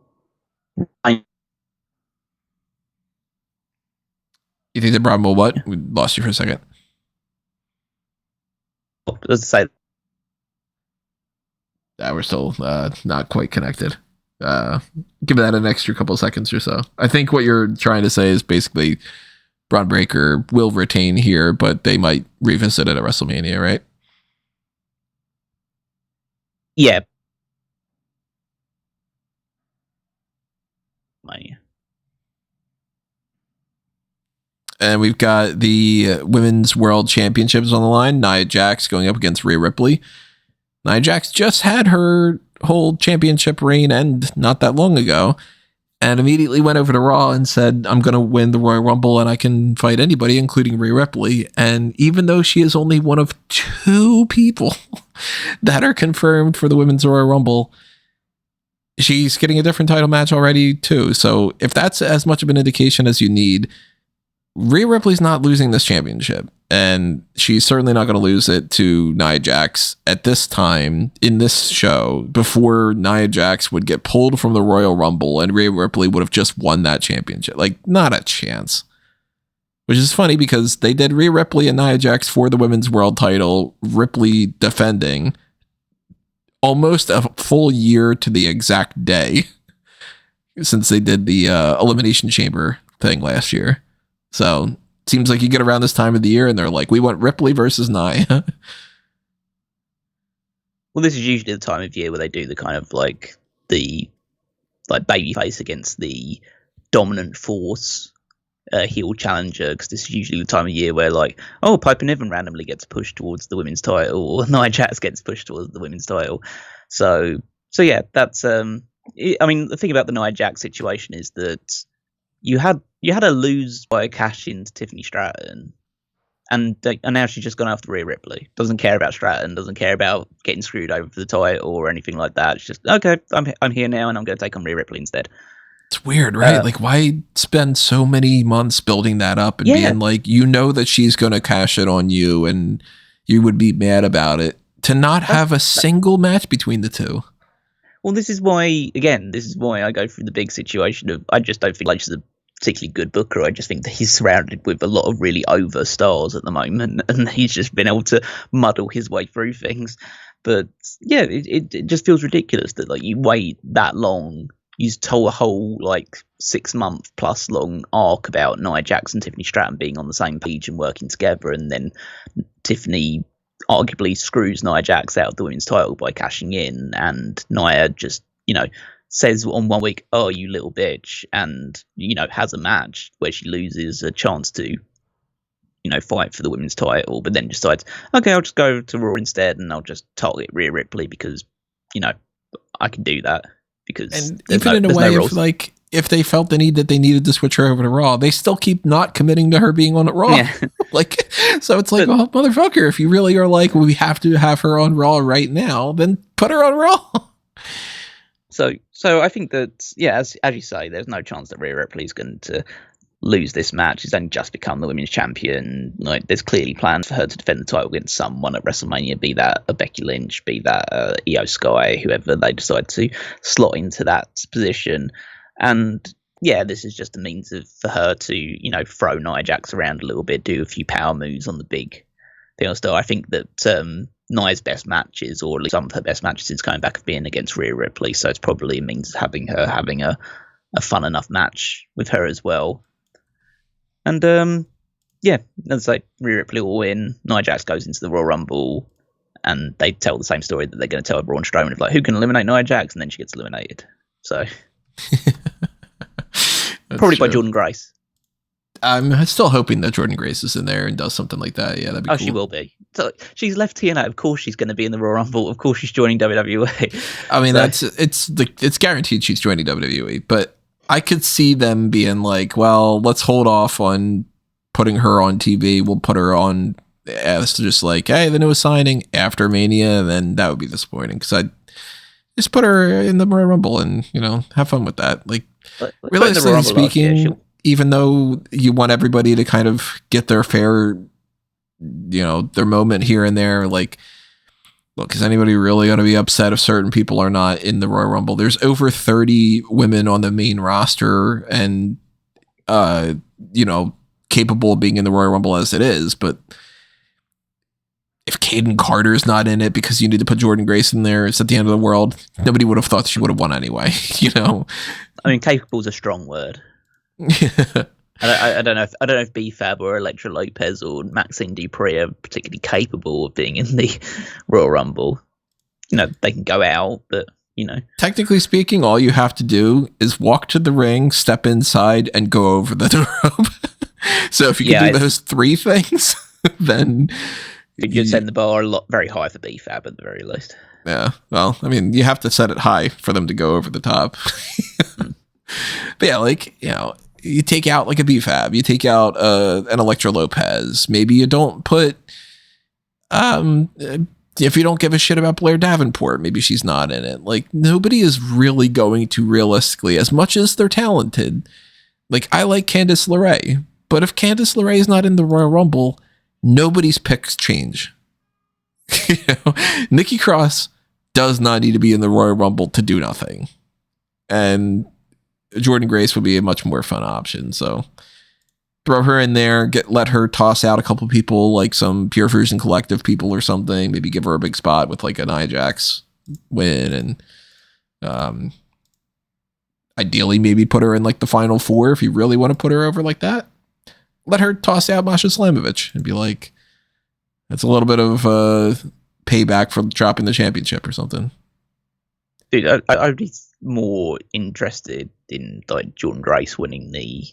You think the Braun will what? We lost you for a second. As I say, we're still not quite connected. Give that an extra couple of seconds or so. I think what you're trying to say is basically Braun Breaker will retain here, but they might revisit it at WrestleMania, right? Yeah. Mania. And we've got the Women's World Championships on the line. Nia Jax going up against Rhea Ripley. Nia Jax just had her whole championship reign end not that long ago and immediately went over to Raw and said, I'm going to win the Royal Rumble and I can fight anybody, including Rhea Ripley. And even though she is only one of 2 people that are confirmed for the Women's Royal Rumble, she's getting a different title match already too. So if that's as much of an indication as you need, Rhea Ripley's not losing this championship, and she's certainly not going to lose it to Nia Jax at this time in this show before Nia Jax would get pulled from the Royal Rumble and Rhea Ripley would have just won that championship. Like, not a chance. Which is funny because they did Rhea Ripley and Nia Jax for the women's world title, Ripley defending almost a full year to the exact day since they did the Elimination Chamber thing last year. So seems like you get around this time of the year and they're like, we want Ripley versus Nia. Well, this is usually the time of year where they do the kind of like the babyface against the dominant force heel challenger, because this is usually the time of year where like, oh, Piper Niven randomly gets pushed towards the women's title, or Nia Jax gets pushed towards the women's title. So yeah, that's I mean, the thing about the Nia Jax situation is that you had a lose by a cash in to Tiffany Stratton, and now she's just gone after Rhea Ripley. Doesn't care about Stratton, doesn't care about getting screwed over for the title or anything like that. It's just, okay, I'm here now and I'm going to take on Rhea Ripley instead. It's weird, right? Like, why spend so many months building that up and being like, you know that she's going to cash it on you and you would be mad about it, to not have a single match between the two? Well, this is why I go through the big situation of, I just don't think like she's a particularly good booker. I just think that he's surrounded with a lot of really over stars at the moment, and he's just been able to muddle his way through things. But yeah, it just feels ridiculous that like you wait that long, you told a whole like 6 month plus long arc about Nia Jax and Tiffany Stratton being on the same page and working together, and then Tiffany arguably screws Nia Jax out of the women's title by cashing in, and Nia just, says on 1 week, oh, you little bitch, and, has a match where she loses a chance to, fight for the women's title, but then decides, okay, I'll just go to Raw instead and I'll just target Rhea Ripley because, I can do that. Because and even in a way, if they felt the need that they needed to switch her over to Raw, they still keep not committing to her being on Raw. Yeah. So it's like, well, motherfucker, if you really are like, we have to have her on Raw right now, then put her on Raw. So I think that, yeah, as you say, there's no chance that Rhea Ripley is going to lose this match. She's only just become the women's champion. Like, there's clearly plans for her to defend the title against someone at WrestleMania, be that a Becky Lynch, be that Io Sky, whoever they decide to slot into that position. And yeah, this is just a means for her to, throw Nia Jax around a little bit, do a few power moves on the big thing. Still, I think that Nia's best matches, or at least some of her best matches, is coming back of being against Rhea Ripley. So it's probably a means of having a fun enough match with her as well. And yeah, as I say, Rhea Ripley will win. Nia Jax goes into the Royal Rumble, and they tell the same story that they're going to tell Braun Strowman of like, who can eliminate Nia Jax, and then she gets eliminated. So Probably by Jordynne Grace. I'm still hoping that Jordynne Grace is in there and does something like that. Yeah, that'd be cool. She will be. So she's left TNA. Of course, she's going to be in the Royal Rumble. Of course, she's joining WWE. I mean, it's guaranteed she's joining WWE. But I could see them being like, well, let's hold off on putting her on TV. We'll put her on as just like, hey, the newest signing after Mania. Then that would be disappointing because I'd just put her in the Royal Rumble and have fun with that. Like, realistically speaking. Even though you want everybody to kind of get their fair, their moment here and there, like, look, is anybody really going to be upset if certain people are not in the Royal Rumble? There's over 30 women on the main roster and, capable of being in the Royal Rumble as it is. But if Caden Carter's not in it because you need to put Jordynne Grace in there, it's at the end of the world. Nobody would have thought she would have won anyway, I mean, capable is a strong word. I don't know if B-Fab or Elektra Lopez or Maxine Dupree are particularly capable of being in the Royal Rumble. They can go out, but technically speaking, all you have to do is walk to the ring, step inside, and go over the rope. So if you can do those three things, then you'd send the bar very high for B-Fab at the very least. Yeah, well, I mean, you have to set it high for them to go over the top. But yeah, you take out like a B-Fab, you take out an Elektra Lopez. Maybe you don't put, if you don't give a shit about Blair Davenport, maybe she's not in it. Like, nobody is really going to realistically, as much as they're talented. Like, I like Candice LeRae, but if Candice LeRae is not in the Royal Rumble, nobody's picks change. Nikki Cross does not need to be in the Royal Rumble to do nothing. And Jordynne Grace would be a much more fun option. So throw her in there, let her toss out a couple people, like some Pure Fusion Collective people or something. Maybe give her a big spot with like an Ajax win, and ideally maybe put her in like the final four if you really want to put her over like that. Let her toss out Masha Slamovich and be like, that's a little bit of payback for dropping the championship or something. Dude, I'd be more interested in like Jordynne Grace winning the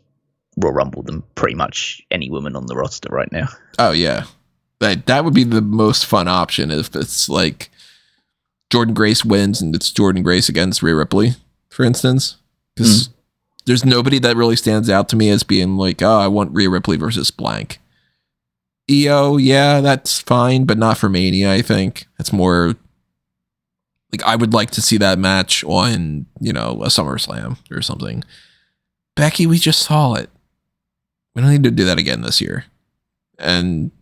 Royal Rumble than pretty much any woman on the roster right now. Oh yeah, that would be the most fun option if it's like Jordynne Grace wins and it's Jordynne Grace against Rhea Ripley, for instance, because there's nobody that really stands out to me as being like, oh, I want Rhea Ripley versus blank. EO, yeah, that's fine, but not for Mania. I think that's more. Like, I would like to see that match on, a SummerSlam or something. Becky, we just saw it. We don't need to do that again this year. And,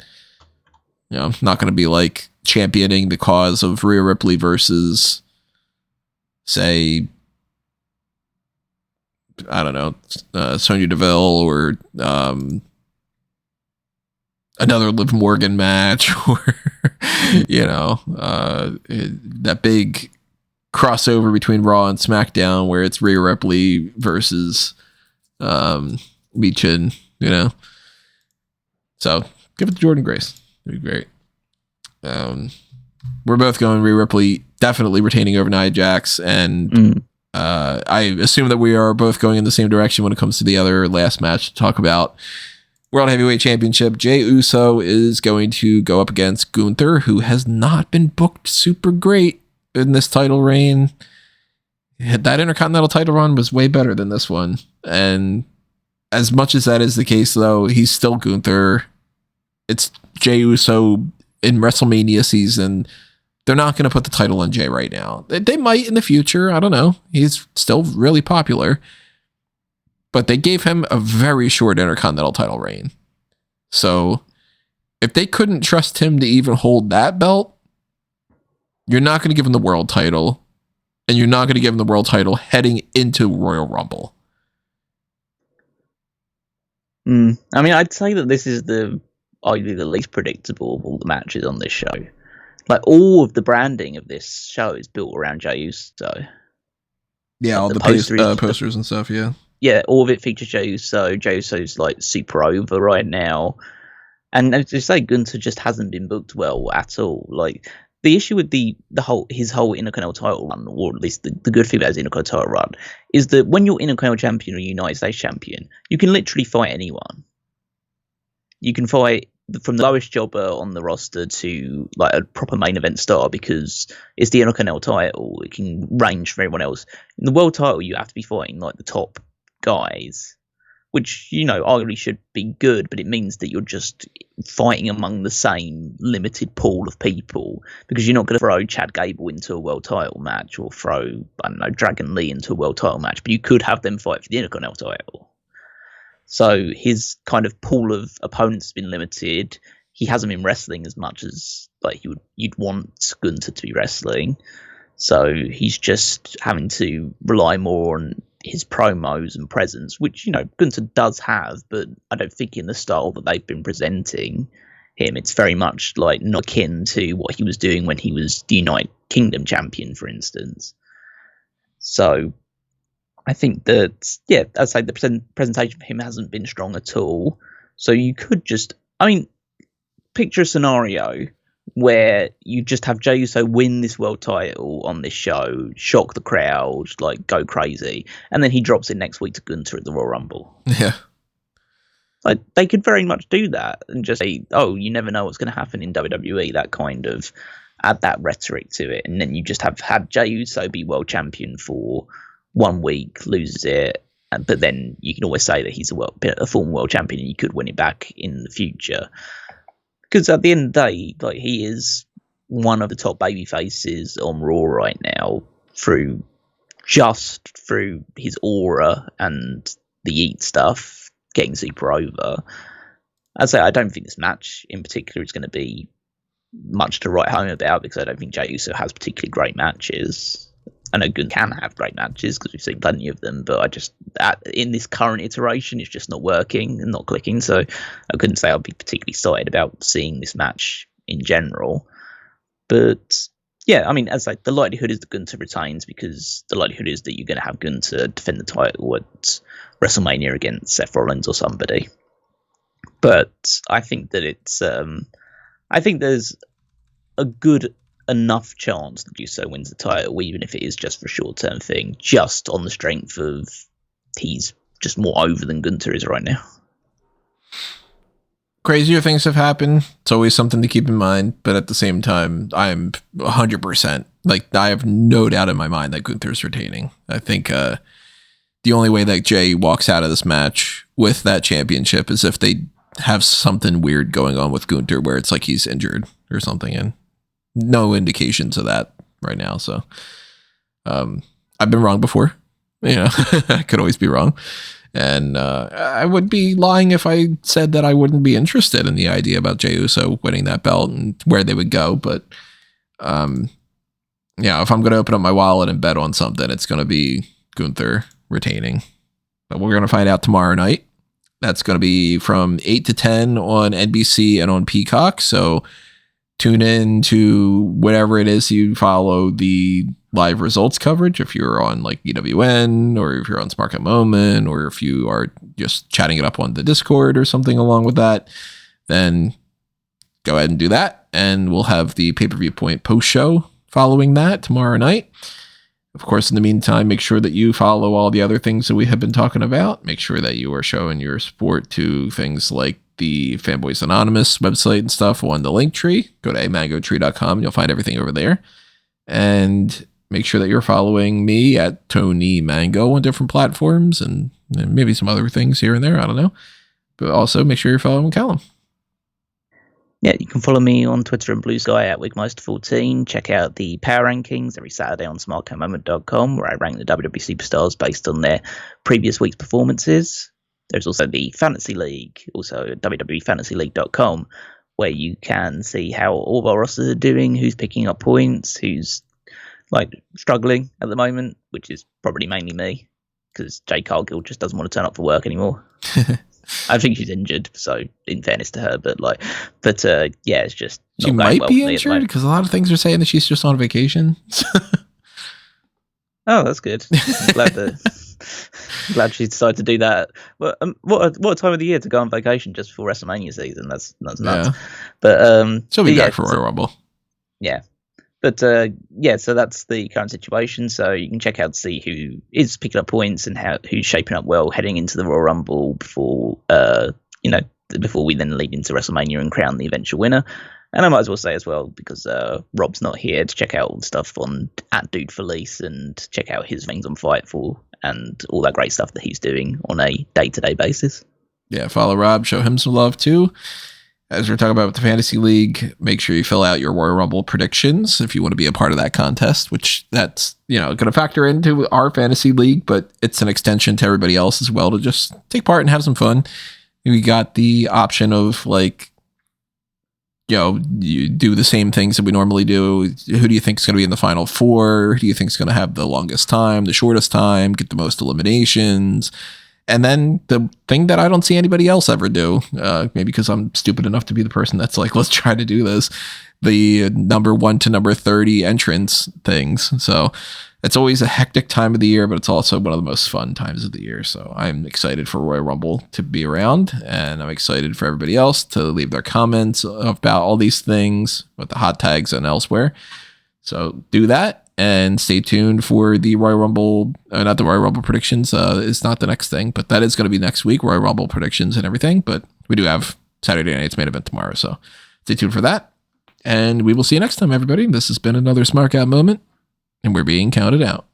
I'm not going to be like championing the cause of Rhea Ripley versus, say, I don't know, Sonya Deville or another Liv Morgan match or, that big crossover between Raw and SmackDown where it's Rhea Ripley versus Michin, So give it to Jordynne Grace. It'd be great. We're both going Rhea Ripley, definitely retaining over Nia Jax, and I assume that we are both going in the same direction when it comes to the other last match to talk about. World Heavyweight Championship. Jey Uso is going to go up against Gunther, who has not been booked super great in this title reign. That Intercontinental title run was way better than this one. And as much as that is the case, though, he's still Gunther. It's Jey Uso in WrestleMania season. They're not going to put the title on Jey right now. They might in the future. I don't know. He's still really popular. But they gave him a very short Intercontinental title reign. So if they couldn't trust him to even hold that belt, you're not going to give him the world title. And you're not going to give him the world title heading into Royal Rumble. I mean, I'd say that this is arguably the least predictable of all the matches on this show. Like, all of the branding of this show is built around Jey Uso. Yeah, all the posters and stuff, yeah. Yeah, all of it features Jey Uso. Jey Uso's like super over right now. And as you say, Gunther just hasn't been booked well at all. Like, the issue with his whole Intercontinental title run, or at least the good thing about his Intercontinental title run, is that when you're Intercontinental champion or United States champion, you can literally fight anyone. You can fight from the lowest jobber on the roster to like a proper main event star, because it's the Intercontinental title. It can range from everyone else. In the world title, you have to be fighting like the top guys, which, you know, arguably should be good, but it means that you're just fighting among the same limited pool of people, because you're not going to throw Chad Gable into a world title match or throw, I don't know, Dragon Lee into a world title match, but you could have them fight for the Intercontinental title. So his kind of pool of opponents has been limited. He hasn't been wrestling as much as like you'd want Gunther to be wrestling. So he's just having to rely more on his promos and presence, which, you know, Gunther does have, but I don't think in the style that they've been presenting him. It's very much like not akin to what he was doing when he was the United Kingdom champion, for instance. So I think that, yeah, I'd say the presentation for him hasn't been strong at all. So you could just, I mean, picture a scenario where you just have Jey Uso win this world title on this show, shock the crowd, like go crazy, and then he drops it next week to Gunther at the Royal Rumble. Yeah. Like, they could very much do that and just say, oh, you never know what's going to happen in WWE, that kind of, add that rhetoric to it, and then you just have had Jey Uso be world champion for 1 week, loses it, but then you can always say that he's a former world champion and you could win it back in the future. Because at the end of the day, like, he is one of the top baby faces on Raw right now through his aura and the Eat stuff getting super over. I'd say I don't think this match in particular is going to be much to write home about, because I don't think Jey Uso has particularly great matches. I know Gunn can have great matches because we've seen plenty of them, but I just, in this current iteration, it's just not working and not clicking. So I couldn't say I'd be particularly excited about seeing this match in general. But yeah, I mean, as like, the likelihood is that Gunther retains, because the likelihood is that you're going to have Gunther defend the title at WrestleMania against Seth Rollins or somebody. But I think that I think there's a good enough chance that Uso wins the title, even if it is just for a short-term thing, just on the strength of he's just more over than Gunther is right now. Crazier things have happened. It's always something to keep in mind, but at the same time, I'm 100%, like, I have no doubt in my mind that Gunther's retaining. I think the only way that Jey walks out of this match with that championship is if they have something weird going on with Gunther where it's like he's injured or something, and no indications of that right now. So I've been wrong before, you know. I could always be wrong, and I would be lying if I said that I wouldn't be interested in the idea about Jey Uso winning that belt and where they would go. But yeah, if I'm going to open up my wallet and bet on something, it's going to be Gunther retaining. But we're going to find out tomorrow night. That's going to be from 8 to 10 on NBC and on Peacock. So tune in to whatever it is you follow the live results coverage. If you're on like EWN, or if you're on Smark at Moment, or if you are just chatting it up on the Discord or something along with that, then go ahead and do that. And we'll have the pay-per-view point post show following that tomorrow night. Of course, in the meantime, make sure that you follow all the other things that we have been talking about. Make sure that you are showing your support to things like the Fanboys Anonymous website and stuff on the link tree. Go to amangotree.com and you'll find everything over there. And make sure that you're following me at Tony Mango on different platforms, and maybe some other things here and there. I don't know. But also make sure you're following Callum. Yeah, you can follow me on Twitter and Blue Sky at Wigmeister14. Check out the Power Rankings every Saturday on smartcomoment.com, where I rank the WWE superstars based on their previous week's performances. There's also the Fantasy League, also at wwefantasyleague.com, where you can see how all of our rosters are doing, who's picking up points, who's like struggling at the moment, which is probably mainly me, because Jade Cargill just doesn't want to turn up for work anymore. I think she's injured, so in fairness to her, but yeah, it's just she might be injured, because a lot of things are saying that she's just on vacation. Oh, that's good. I'm glad she decided to do that. Well, what a time of the year to go on vacation just before WrestleMania season. That's nuts. Yeah. But she'll be back for Royal Rumble. Yeah. But yeah, so that's the current situation. So you can check out to see who is picking up points and who's shaping up well heading into the Royal Rumble before before we then lead into WrestleMania and crown the eventual winner. And I might as well say as well, because Rob's not here, to check out all the stuff on at Dude Felice and check out his things on Fightful and all that great stuff that he's doing on a day-to-day basis. Yeah, follow Rob, show him some love too. As we're talking about with the Fantasy League, make sure you fill out your Royal Rumble predictions if you want to be a part of that contest, which that's, going to factor into our Fantasy League, but it's an extension to everybody else as well to just take part and have some fun. We got the option of you do the same things that we normally do. Who do you think is going to be in the final four? Who do you think is going to have the longest time, the shortest time, get the most eliminations? And then the thing that I don't see anybody else ever do, maybe because I'm stupid enough to be the person that's like, let's try to do this, the number 1 to number 30 entrance things. So it's always a hectic time of the year, but it's also one of the most fun times of the year. So I'm excited for Royal Rumble to be around, and I'm excited for everybody else to leave their comments about all these things with the hot tags and elsewhere. So do that. And stay tuned for the Royal Rumble, not the Royal Rumble predictions. It's not the next thing, but that is going to be next week, Royal Rumble predictions and everything. But we do have Saturday night's main event tomorrow, so stay tuned for that. And we will see you next time, everybody. This has been another Smark Out moment, and we're being counted out.